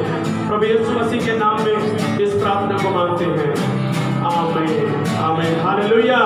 प्रभु यीशु मसीह के नाम में इस प्रार्थना को मांगते हैं। आमीन, आमीन, हालेलुया।